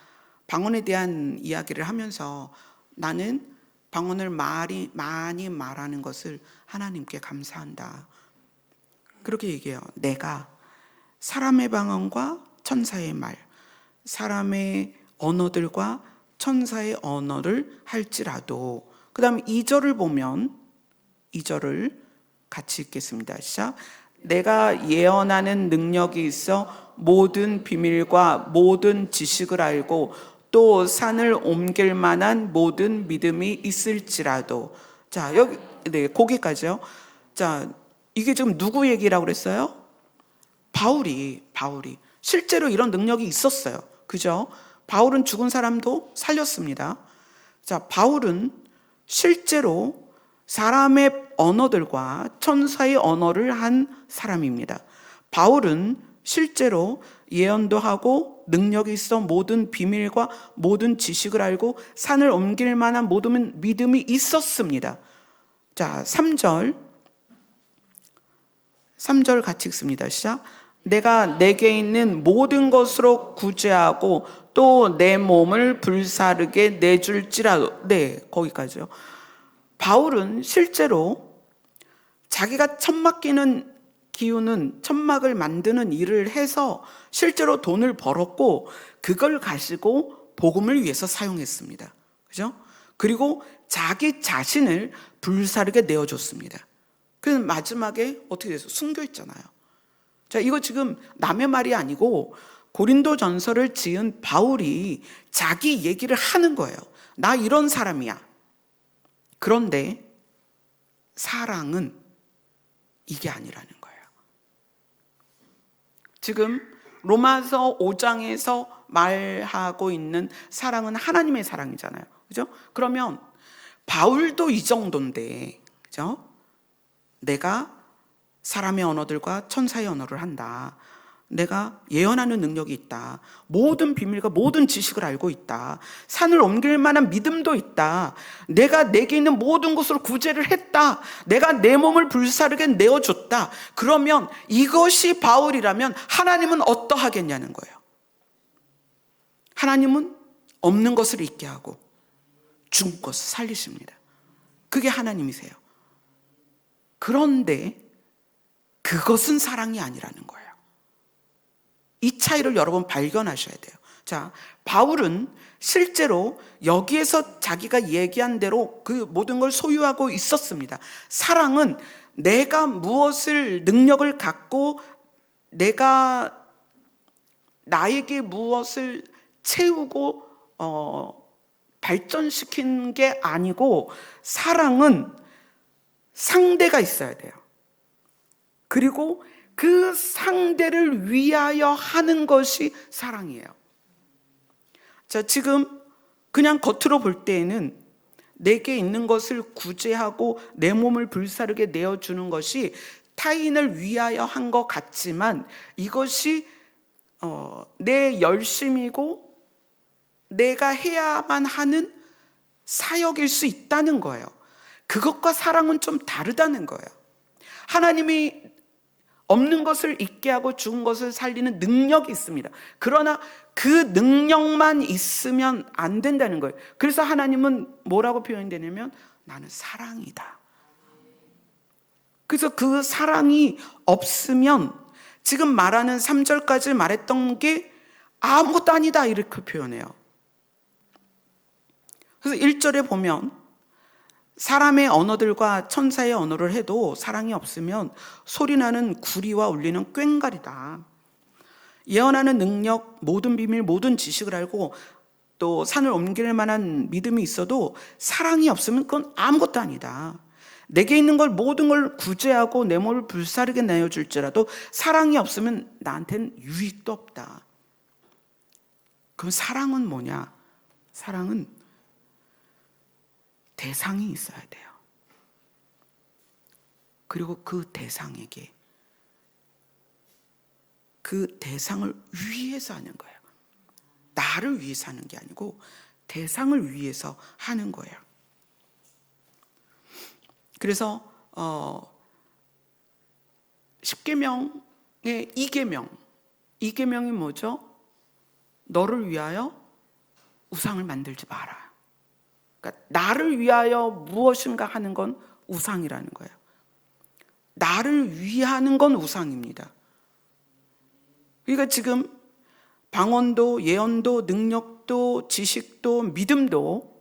방언에 대한 이야기를 하면서 나는 방언을 많이 말하는 것을 하나님께 감사한다. 그렇게 얘기해요. 내가 사람의 방언과 천사의 말, 사람의 언어들과 천사의 언어를 할지라도. 그 다음에 2절을 보면 2절을 같이 읽겠습니다. 시작. 내가 예언하는 능력이 있어 모든 비밀과 모든 지식을 알고 또 산을 옮길 만한 모든 믿음이 있을지라도. 자, 여기 네, 거기까지요. 자, 이게 지금 누구 얘기라고 그랬어요? 바울이 실제로 이런 능력이 있었어요. 그죠? 바울은 죽은 사람도 살렸습니다. 자, 바울은 실제로 사람의 언어들과 천사의 언어를 한 사람입니다. 바울은 실제로 예언도 하고 능력이 있어 모든 비밀과 모든 지식을 알고 산을 옮길 만한 모든 믿음이 있었습니다. 자, 3절 같이 읽습니다. 시작. 내가 내게 있는 모든 것으로 구제하고 또 내 몸을 불사르게 내줄지라도. 네, 거기까지요. 바울은 실제로 자기가 천막 기우는 천막을 만드는 일을 해서 실제로 돈을 벌었고 그걸 가지고 복음을 위해서 사용했습니다. 그죠? 그리고 자기 자신을 불사르게 내어줬습니다. 그래서 마지막에 어떻게 돼서 순교했잖아요. 자, 이거 지금 남의 말이 아니고 고린도전서를 지은 바울이 자기 얘기를 하는 거예요. 나 이런 사람이야. 그런데 사랑은 이게 아니라는 거예요. 지금 로마서 5장에서 말하고 있는 사랑은 하나님의 사랑이잖아요. 그죠? 그러면 바울도 이 정도인데, 그죠? 내가 사람의 언어들과 천사의 언어를 한다. 내가 예언하는 능력이 있다. 모든 비밀과 모든 지식을 알고 있다. 산을 옮길 만한 믿음도 있다. 내가 내게 있는 모든 것으로 구제를 했다. 내가 내 몸을 불사르게 내어줬다. 그러면 이것이 바울이라면 하나님은 어떠하겠냐는 거예요. 하나님은 없는 것을 있게 하고 죽은 것을 살리십니다. 그게 하나님이세요. 그런데 그것은 사랑이 아니라는 거예요. 이 차이를 여러분 발견하셔야 돼요. 자, 바울은 실제로 여기에서 자기가 얘기한 대로 그 모든 걸 소유하고 있었습니다. 사랑은 내가 무엇을 능력을 갖고 내가 나에게 무엇을 채우고 발전시킨 게 아니고 사랑은 상대가 있어야 돼요. 그리고 그 상대를 위하여 하는 것이 사랑이에요. 자, 지금 그냥 겉으로 볼 때에는 내게 있는 것을 구제하고 내 몸을 불사르게 내어주는 것이 타인을 위하여 한 것 같지만 이것이 내 열심이고 내가 해야만 하는 사역일 수 있다는 거예요. 그것과 사랑은 좀 다르다는 거예요. 하나님이 없는 것을 있게 하고 죽은 것을 살리는 능력이 있습니다. 그러나 그 능력만 있으면 안 된다는 거예요. 그래서 하나님은 뭐라고 표현되냐면 나는 사랑이다. 그래서 그 사랑이 없으면 지금 말하는 3절까지 말했던 게 아무것도 아니다 이렇게 표현해요. 그래서 1절에 보면 사람의 언어들과 천사의 언어를 해도 사랑이 없으면 소리나는 구리와 울리는 꽹과리다. 예언하는 능력, 모든 비밀, 모든 지식을 알고 또 산을 옮길 만한 믿음이 있어도 사랑이 없으면 그건 아무것도 아니다. 내게 있는 걸 모든 걸 구제하고 내 몸을 불사르게 내어줄지라도 사랑이 없으면 나한테는 유익도 없다. 그럼 사랑은 뭐냐? 사랑은 대상이 있어야 돼요. 그리고 그 대상에게 그 대상을 위해서 하는 거예요. 나를 위해서 하는 게 아니고 대상을 위해서 하는 거예요. 그래서 10계명의 2계명이 뭐죠? 너를 위하여 우상을 만들지 마라. 그러니까 나를 위하여 무엇인가 하는 건 우상이라는 거예요. 나를 위하는 건 우상입니다. 그러니까 지금 방언도 예언도 능력도 지식도 믿음도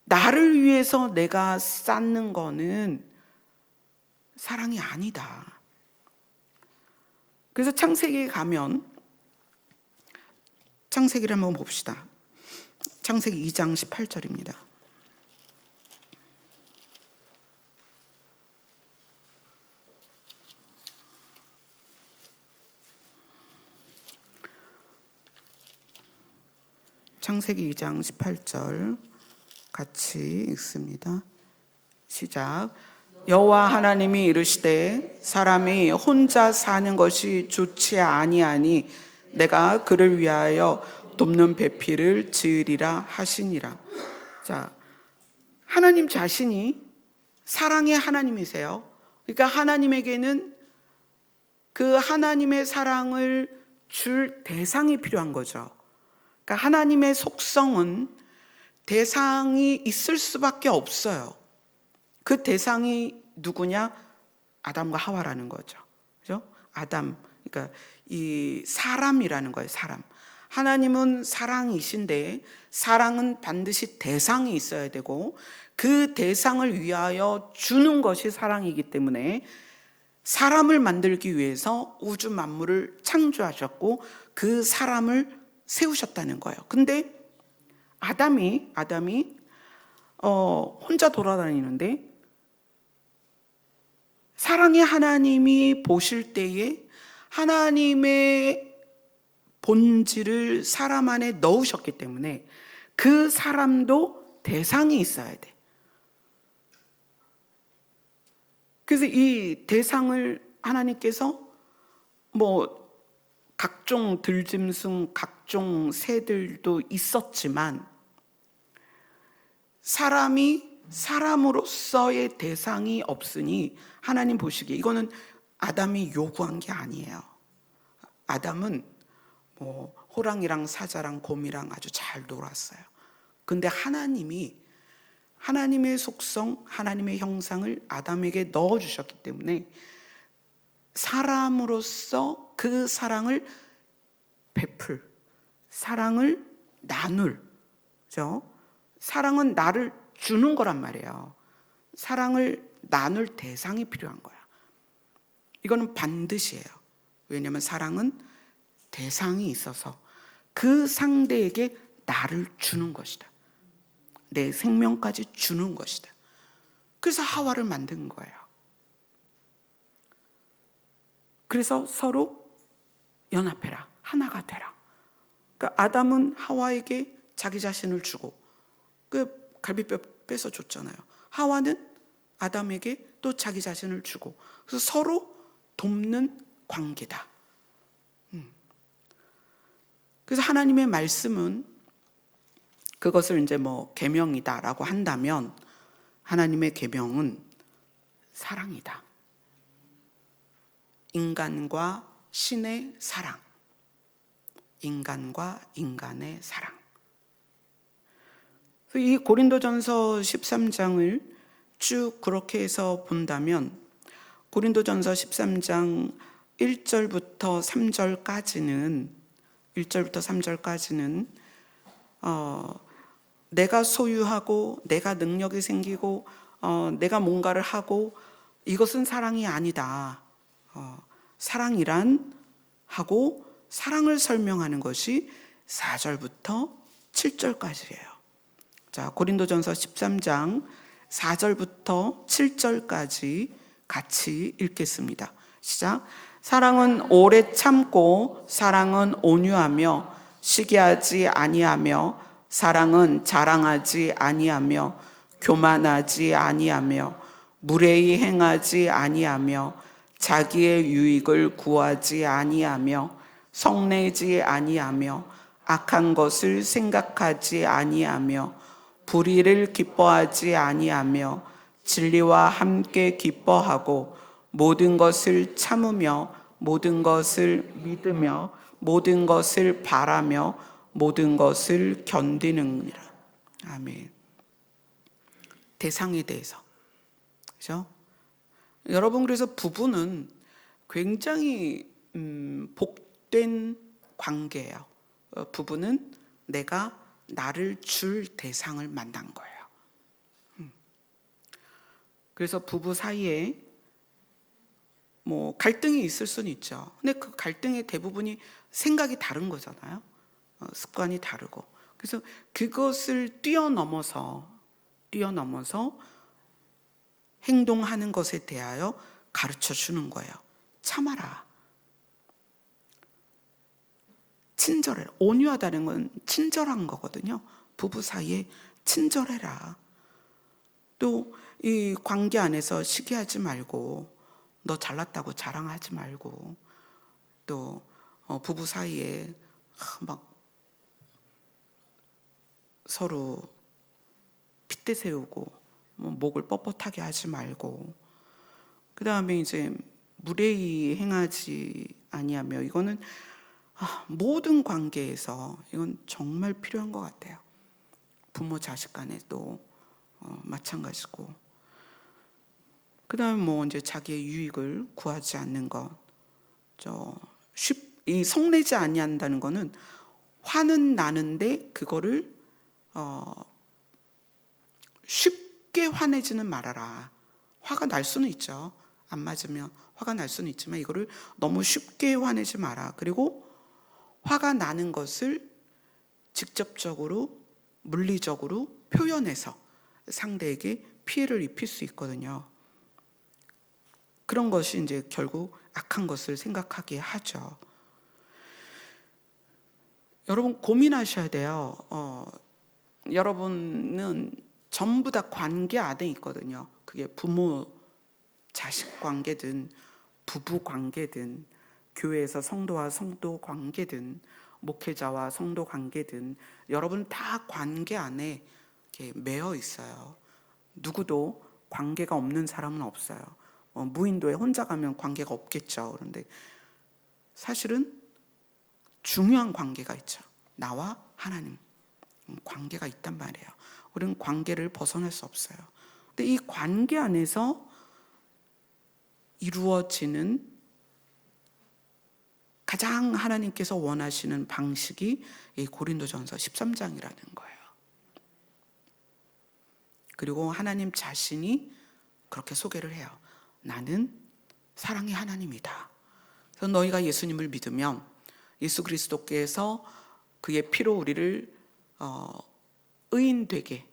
나를 위해서 내가 쌓는 거는 사랑이 아니다. 그래서 창세기에 가면 창세기를 한번 봅시다. 창세기 2장 18절입니다. 창세기 2장 18절 같이 읽습니다. 시작. 여호와 하나님이 이르시되 사람이 혼자 사는 것이 좋지 아니하니 내가 그를 위하여 돕는 배필을 지으리라 하시니라. 자, 하나님 자신이 사랑의 하나님이세요. 그러니까 하나님에게는 그 하나님의 사랑을 줄 대상이 필요한 거죠. 그러니까 하나님의 속성은 대상이 있을 수밖에 없어요. 그 대상이 누구냐? 아담과 하와라는 거죠. 그죠? 아담, 그러니까 이 사람이라는 거예요. 사람. 하나님은 사랑이신데 사랑은 반드시 대상이 있어야 되고 그 대상을 위하여 주는 것이 사랑이기 때문에 사람을 만들기 위해서 우주 만물을 창조하셨고 그 사람을 세우셨다는 거예요. 근데 아담이 혼자 돌아다니는데 사랑의 하나님이 보실 때에 하나님의 본질을 사람 안에 넣으셨기 때문에 그 사람도 대상이 있어야 돼. 그래서 이 대상을 하나님께서 뭐 각종 들짐승, 각종 새들도 있었지만 사람이 사람으로서의 대상이 없으니 하나님 보시기에 이거는 아담이 요구한 게 아니에요. 아담은 뭐 호랑이랑 사자랑 곰이랑 아주 잘 놀았어요. 근데 하나님이 하나님의 속성, 하나님의 형상을 아담에게 넣어주셨기 때문에 사람으로서 그 사랑을 베풀, 사랑을 나눌, 그죠? 사랑은 나를 주는 거란 말이에요. 사랑을 나눌 대상이 필요한 거야. 이거는 반드시예요. 왜냐하면 사랑은 대상이 있어서 그 상대에게 나를 주는 것이다. 내 생명까지 주는 것이다. 그래서 하와를 만든 거예요. 그래서 서로 연합해라. 하나가 되라. 그러니까 아담은 하와에게 자기 자신을 주고 그 갈비뼈 뺏어 줬잖아요. 하와는 아담에게 또 자기 자신을 주고 그래서 서로 돕는 관계다. 그래서 하나님의 말씀은 그것을 이제 뭐 계명이다라고 한다면 하나님의 계명은 사랑이다. 인간과 신의 사랑, 인간과 인간의 사랑. 이 고린도전서 13장을 쭉 그렇게 해서 본다면 고린도전서 13장 1절부터 3절까지는 내가 소유하고 내가 능력이 생기고 내가 뭔가를 하고 이것은 사랑이 아니다. 사랑이란 하고 사랑을 설명하는 것이 4절부터 7절까지예요. 자, 고린도전서 13장 4절부터 7절까지 같이 읽겠습니다. 시작. 사랑은 오래 참고 사랑은 온유하며 시기하지 아니하며 사랑은 자랑하지 아니하며 교만하지 아니하며 무례히 행하지 아니하며 자기의 유익을 구하지 아니하며 성내지 아니하며 악한 것을 생각하지 아니하며 불의를 기뻐하지 아니하며 진리와 함께 기뻐하고 모든 것을 참으며 모든 것을 믿으며 모든 것을 바라며 모든 것을 견디느니라. 아멘. 대상에 대해서, 그렇죠? 여러분, 그래서 부부는 굉장히 복된 관계예요. 부부는 내가 나를 줄 대상을 만난 거예요. 그래서 부부 사이에 뭐 갈등이 있을 수는 있죠. 근데 그 갈등의 대부분이 생각이 다른 거잖아요. 습관이 다르고. 그래서 그것을 뛰어넘어서 행동하는 것에 대하여 가르쳐 주는 거예요. 참아라. 친절해라. 온유하다는 건 친절한 거거든요. 부부 사이에 친절해라. 또 이 관계 안에서 시기하지 말고 너 잘났다고 자랑하지 말고 또 부부 사이에 막 서로 핏대 세우고 목을 뻣뻣하게 하지 말고 그 다음에 이제 무례히 행하지 아니하며 이거는 모든 관계에서 이건 정말 필요한 것 같아요. 부모 자식 간에도 마찬가지고 그 다음에 뭐 이제 자기의 유익을 구하지 않는 것, 이 성내지 아니한다는 거는 화는 나는데 그거를 쉽게 화내지는 말아라. 화가 날 수는 있죠. 안 맞으면 화가 날 수는 있지만 이거를 너무 쉽게 화내지 마라. 그리고 화가 나는 것을 직접적으로 물리적으로 표현해서 상대에게 피해를 입힐 수 있거든요. 그런 것이 이제 결국 악한 것을 생각하게 하죠. 여러분 고민하셔야 돼요. 여러분은 전부 다 관계 안에 있거든요. 그게 부모, 자식 관계든 부부 관계든 교회에서 성도와 성도 관계든 목회자와 성도 관계든 여러분 다 관계 안에 이렇게 매여 있어요. 누구도 관계가 없는 사람은 없어요. 무인도에 혼자 가면 관계가 없겠죠. 그런데 사실은 중요한 관계가 있죠. 나와 하나님 관계가 있단 말이에요. 우리는 관계를 벗어날 수 없어요. 근데 이 관계 안에서 이루어지는 가장 하나님께서 원하시는 방식이 이 고린도전서 13장이라는 거예요. 그리고 하나님 자신이 그렇게 소개를 해요. 나는 사랑의 하나님이다. 그래서 너희가 예수님을 믿으면 예수 그리스도께서 그의 피로 우리를 의인되게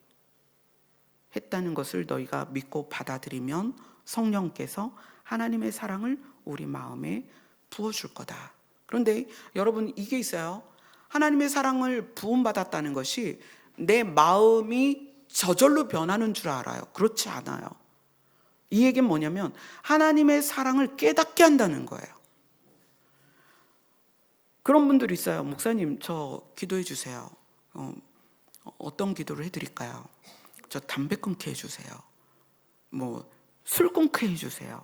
했다는 것을 너희가 믿고 받아들이면 성령께서 하나님의 사랑을 우리 마음에 부어줄 거다. 그런데 여러분 이게 있어요. 하나님의 사랑을 부음받았다는 것이 내 마음이 저절로 변하는 줄 알아요. 그렇지 않아요. 이 얘기는 뭐냐면 하나님의 사랑을 깨닫게 한다는 거예요. 그런 분들이 있어요. 목사님 저 기도해 주세요. 어떤 기도를 해드릴까요? 저 담배 끊게 해주세요. 뭐 술 끊게 해주세요.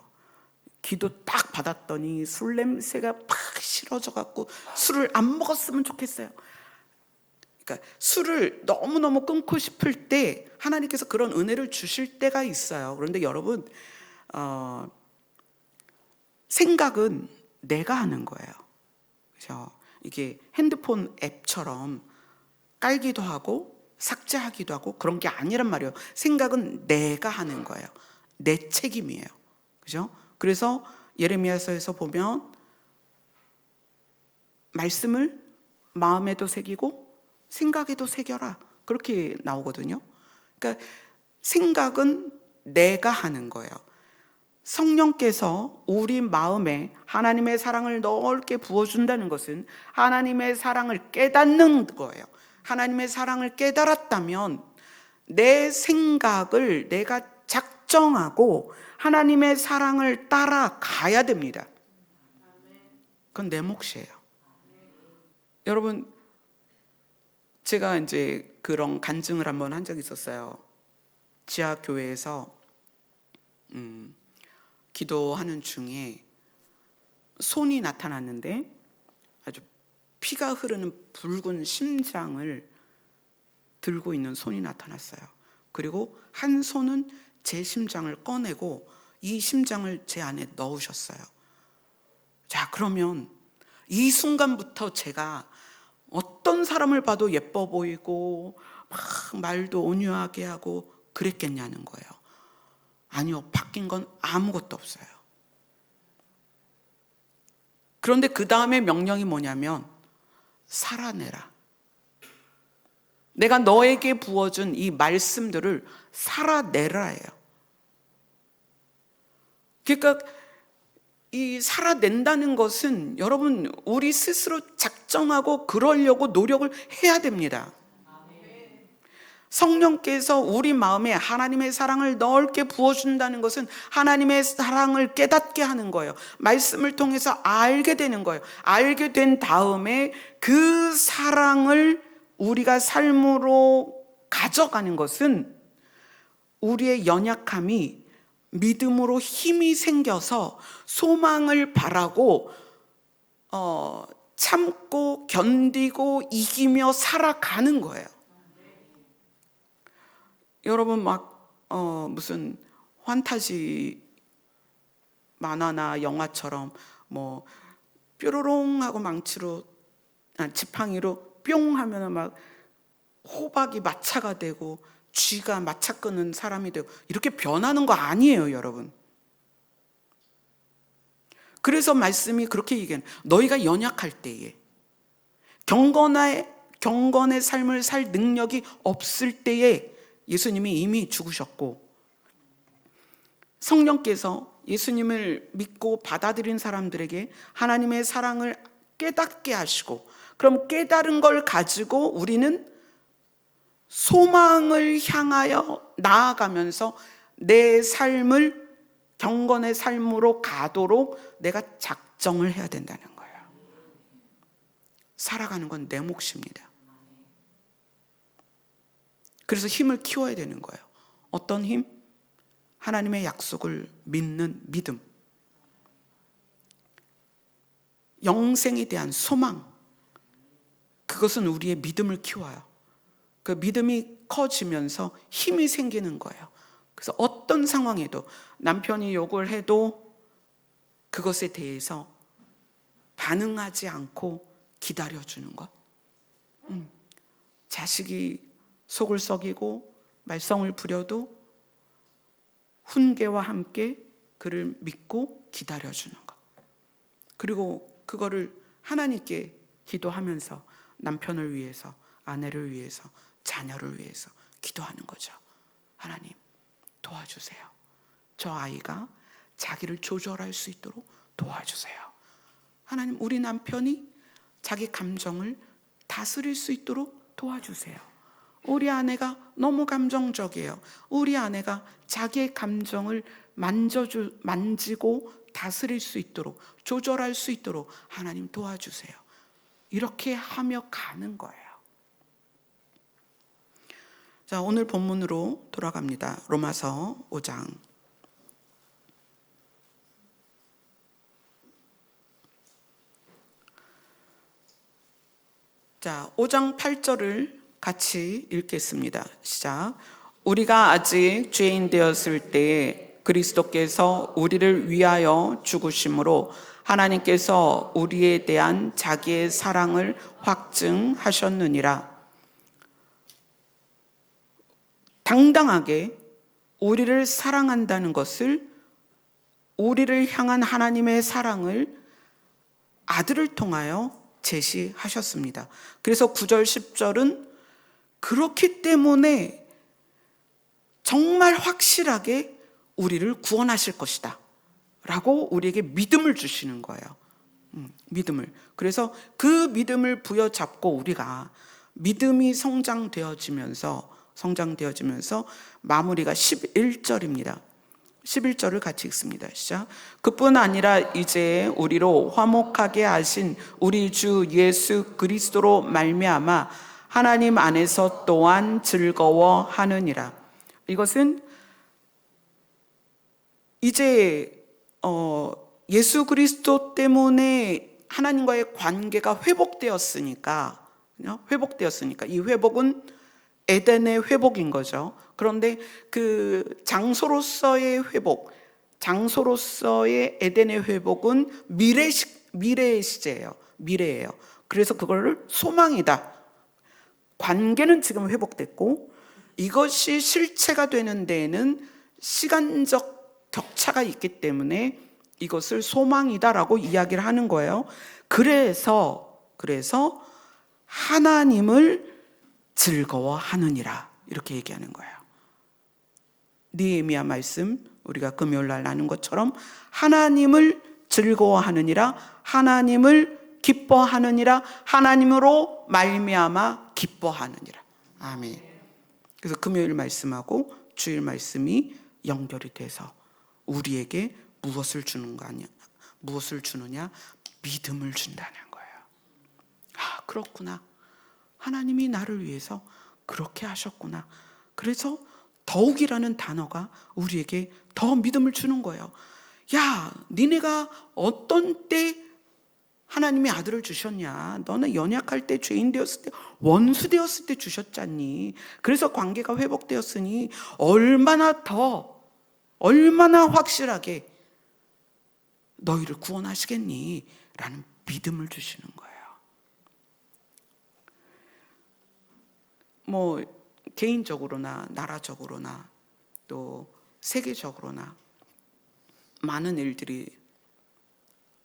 기도 딱 받았더니 술 냄새가 팍 싫어져 갖고 술을 안 먹었으면 좋겠어요. 그러니까 술을 너무너무 끊고 싶을 때 하나님께서 그런 은혜를 주실 때가 있어요. 그런데 여러분, 생각은 내가 하는 거예요. 그죠? 이게 핸드폰 앱처럼 깔기도 하고 삭제하기도 하고 그런 게 아니란 말이에요. 생각은 내가 하는 거예요. 내 책임이에요. 그죠? 그래서 예레미야서에서 보면 말씀을 마음에도 새기고 생각에도 새겨라. 그렇게 나오거든요. 그러니까 생각은 내가 하는 거예요. 성령께서 우리 마음에 하나님의 사랑을 넓게 부어준다는 것은 하나님의 사랑을 깨닫는 거예요. 하나님의 사랑을 깨달았다면 내 생각을 내가 작정하고 하나님의 사랑을 따라가야 됩니다. 그건 내 몫이에요. 여러분, 제가 이제 그런 간증을 한번 한 적이 있었어요. 지하교회에서 기도하는 중에 손이 나타났는데 아주 피가 흐르는 붉은 심장을 들고 있는 손이 나타났어요. 그리고 한 손은 제 심장을 꺼내고 이 심장을 제 안에 넣으셨어요. 자, 그러면 이 순간부터 제가 어떤 사람을 봐도 예뻐 보이고 막 말도 온유하게 하고 그랬겠냐는 거예요. 아니요, 바뀐 건 아무것도 없어요. 그런데 그 다음에 명령이 뭐냐면 살아내라. 내가 너에게 부어준 이 말씀들을 살아내라예요. 그러니까 이 살아낸다는 것은 여러분 우리 스스로 작정하고 그러려고 노력을 해야 됩니다. 성령께서 우리 마음에 하나님의 사랑을 넓게 부어준다는 것은 하나님의 사랑을 깨닫게 하는 거예요. 말씀을 통해서 알게 되는 거예요. 알게 된 다음에 그 사랑을 우리가 삶으로 가져가는 것은 우리의 연약함이 믿음으로 힘이 생겨서 소망을 바라고 참고 견디고 이기며 살아가는 거예요. 여러분 막 무슨 환타지 만화나 영화처럼 뭐 뾰로롱 하고 망치로 지팡이로 뿅 하면은 막 호박이 마차가 되고 쥐가 마차 끄는 사람이 되고 이렇게 변하는 거 아니에요, 여러분. 그래서 말씀이 그렇게 얘기해요. 너희가 연약할 때에 경건의 삶을 살 능력이 없을 때에 예수님이 이미 죽으셨고 성령께서 예수님을 믿고 받아들인 사람들에게 하나님의 사랑을 깨닫게 하시고 그럼 깨달은 걸 가지고 우리는 소망을 향하여 나아가면서 내 삶을 경건의 삶으로 가도록 내가 작정을 해야 된다는 거예요. 살아가는 건 내 몫입니다. 그래서 힘을 키워야 되는 거예요. 어떤 힘? 하나님의 약속을 믿는 믿음. 영생에 대한 소망. 그것은 우리의 믿음을 키워요. 그 믿음이 커지면서 힘이 생기는 거예요. 그래서 어떤 상황에도 남편이 욕을 해도 그것에 대해서 반응하지 않고 기다려주는 것. 자식이 속을 썩이고 말썽을 부려도 훈계와 함께 그를 믿고 기다려주는 것. 그리고 그거를 하나님께 기도하면서 남편을 위해서, 아내를 위해서, 자녀를 위해서 기도하는 거죠. 하나님 도와주세요. 저 아이가 자기를 조절할 수 있도록 도와주세요. 하나님 우리 남편이 자기 감정을 다스릴 수 있도록 도와주세요. 우리 아내가 너무 감정적이에요. 우리 아내가 자기의 감정을 만지고 다스릴 수 있도록 조절할 수 있도록 하나님 도와주세요. 이렇게 하며 가는 거예요. 자, 오늘 본문으로 돌아갑니다. 로마서 5장. 자, 5장 8절을 같이 읽겠습니다. 시작. 우리가 아직 죄인 되었을 때에 그리스도께서 우리를 위하여 죽으심으로 하나님께서 우리에 대한 자기의 사랑을 확증하셨느니라. 당당하게 우리를 사랑한다는 것을, 우리를 향한 하나님의 사랑을 아들을 통하여 제시하셨습니다. 그래서 9절 10절은 그렇기 때문에 정말 확실하게 우리를 구원하실 것이다 라고 우리에게 믿음을 주시는 거예요. 믿음을. 그래서 그 믿음을 부여잡고 우리가 믿음이 성장되어지면서 마무리가 11절입니다. 11절을 같이 읽습니다. 시작. 그뿐 아니라 이제 우리로 화목하게 하신 우리 주 예수 그리스도로 말미암아 하나님 안에서 또한 즐거워하느니라. 이것은 이제 예수 그리스도 때문에 하나님과의 관계가 회복되었으니까 이 회복은 에덴의 회복인 거죠. 그런데 그 장소로서의 회복, 장소로서의 에덴의 회복은 미래의 시제예요. 미래예요. 그래서 그거를 소망이다. 관계는 지금 회복됐고 이것이 실체가 되는 데에는 시간적 격차가 있기 때문에 이것을 소망이다라고 이야기를 하는 거예요. 그래서 하나님을 즐거워하느니라 이렇게 얘기하는 거예요. 느헤미야 말씀 우리가 금요일 날 나눈 것처럼 하나님을 즐거워하느니라, 하나님을 기뻐하느니라, 하나님으로 말미암아 기뻐하느니라. 아멘. 그래서 금요일 말씀하고 주일 말씀이 연결이 돼서 우리에게 무엇을 주느냐? 믿음을 준다는 거예요. 아, 그렇구나. 하나님이 나를 위해서 그렇게 하셨구나. 그래서 더욱이라는 단어가 우리에게 더 믿음을 주는 거예요. 야, 니네가 어떤 때 하나님이 아들을 주셨냐? 너는 연약할 때, 죄인 되었을 때, 원수 되었을 때 주셨잖니. 그래서 관계가 회복되었으니 얼마나 확실하게 너희를 구원하시겠니? 라는 믿음을 주시는 거예요. 뭐 개인적으로나 나라적으로나 또 세계적으로나 많은 일들이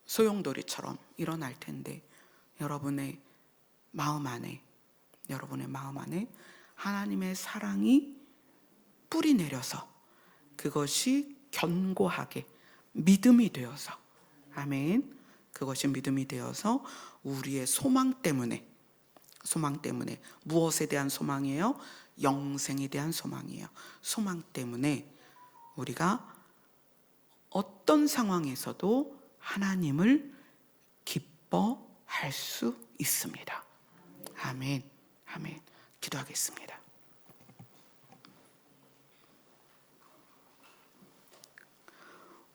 소용돌이처럼 일어날 텐데 여러분의 마음 안에 하나님의 사랑이 뿌리 내려서 그것이 견고하게 믿음이 되어서, 아멘, 그것이 믿음이 되어서 우리의 소망 때문에 무엇에 대한 소망이에요? 영생에 대한 소망이에요. 소망 때문에 우리가 어떤 상황에서도 하나님을 기뻐할 수 있습니다. 아멘. 아멘. 기도하겠습니다.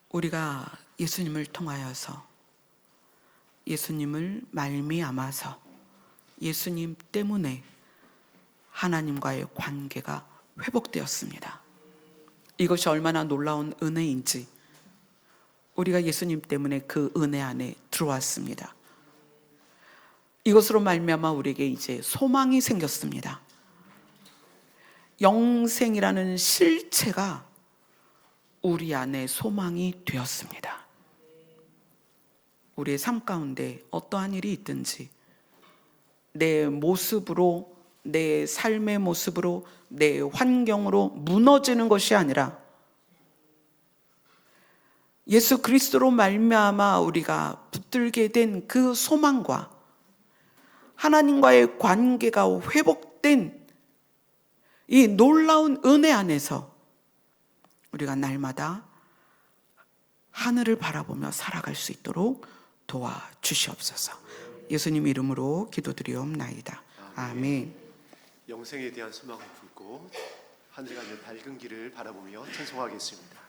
우리가 예수님을 통하여서, 예수님을 말미암아서, 예수님 때문에 하나님과의 관계가 회복되었습니다. 이것이 얼마나 놀라운 은혜인지 우리가 예수님 때문에 그 은혜 안에 들어왔습니다. 이것으로 말미암아 우리에게 이제 소망이 생겼습니다. 영생이라는 실체가 우리 안에 소망이 되었습니다. 우리의 삶 가운데 어떠한 일이 있든지 내 모습으로, 내 삶의 모습으로, 내 환경으로 무너지는 것이 아니라 예수 그리스도로 말미암아 우리가 붙들게 된 그 소망과 하나님과의 관계가 회복된 이 놀라운 은혜 안에서 우리가 날마다 하늘을 바라보며 살아갈 수 있도록 도와주시옵소서. 예수님 이름으로 기도드리옵나이다. 아멘. 영생에 대한 소망을 품고 한 주간의 밝은 길을 바라보며 찬송하겠습니다.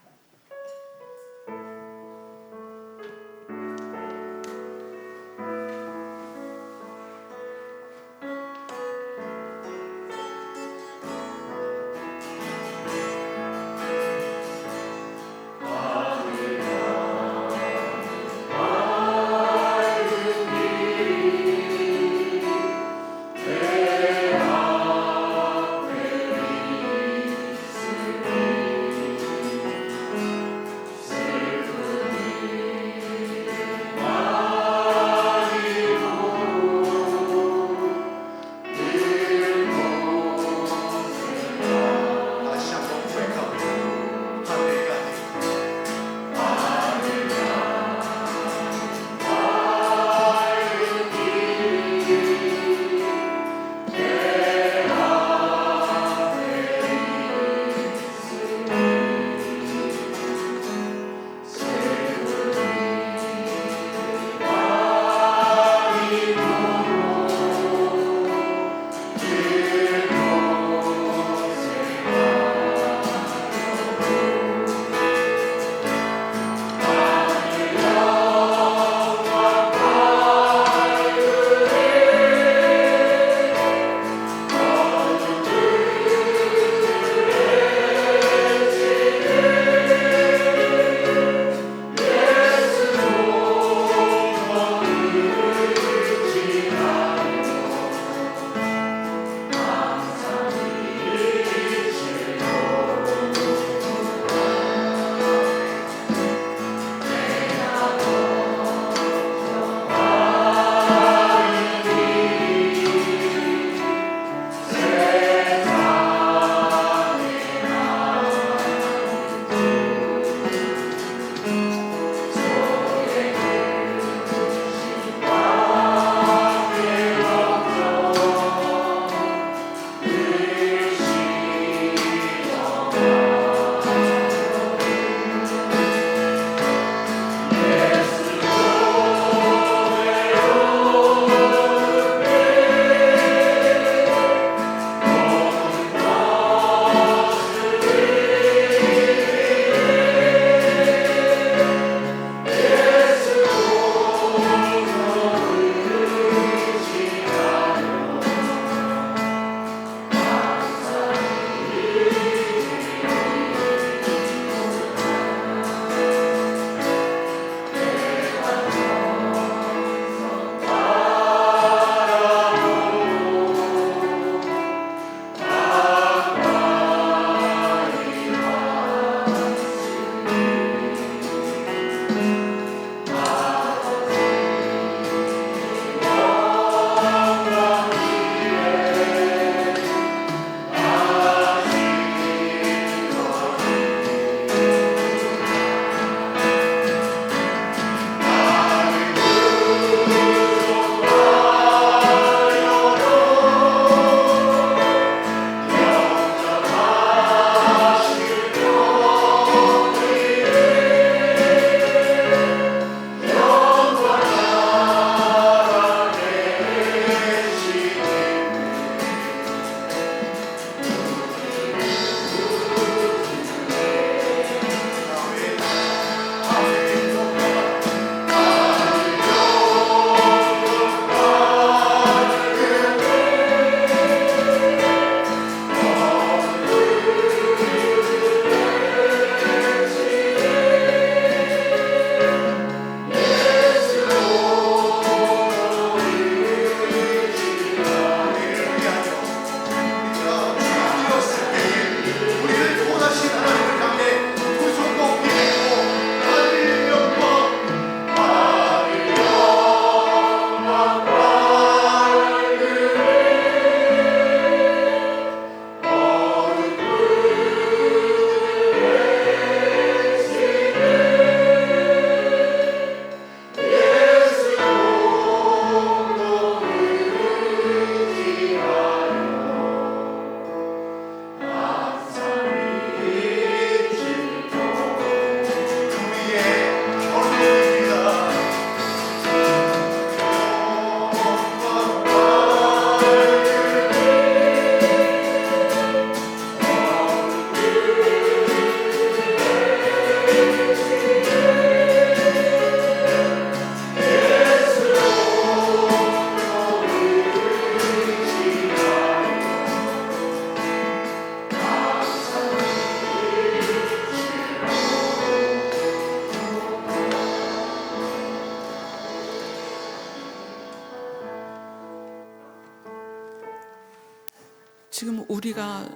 지금 우리가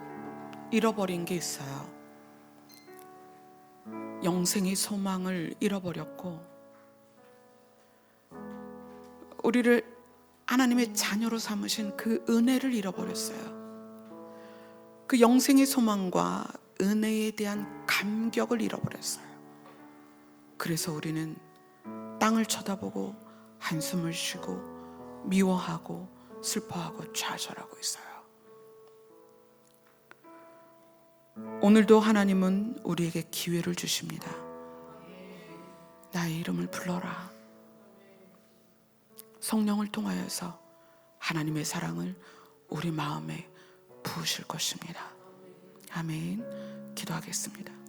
잃어버린 게 있어요. 영생의 소망을 잃어버렸고, 우리를 하나님의 자녀로 삼으신 그 은혜를 잃어버렸어요. 그 영생의 소망과 은혜에 대한 감격을 잃어버렸어요. 그래서 우리는 땅을 쳐다보고 한숨을 쉬고 미워하고 슬퍼하고 좌절하고 있어요. 오늘도 하나님은 우리에게 기회를 주십니다. 나의 이름을 불러라. 성령을 통하여서 하나님의 사랑을 우리 마음에 부으실 것입니다. 아멘. 기도하겠습니다.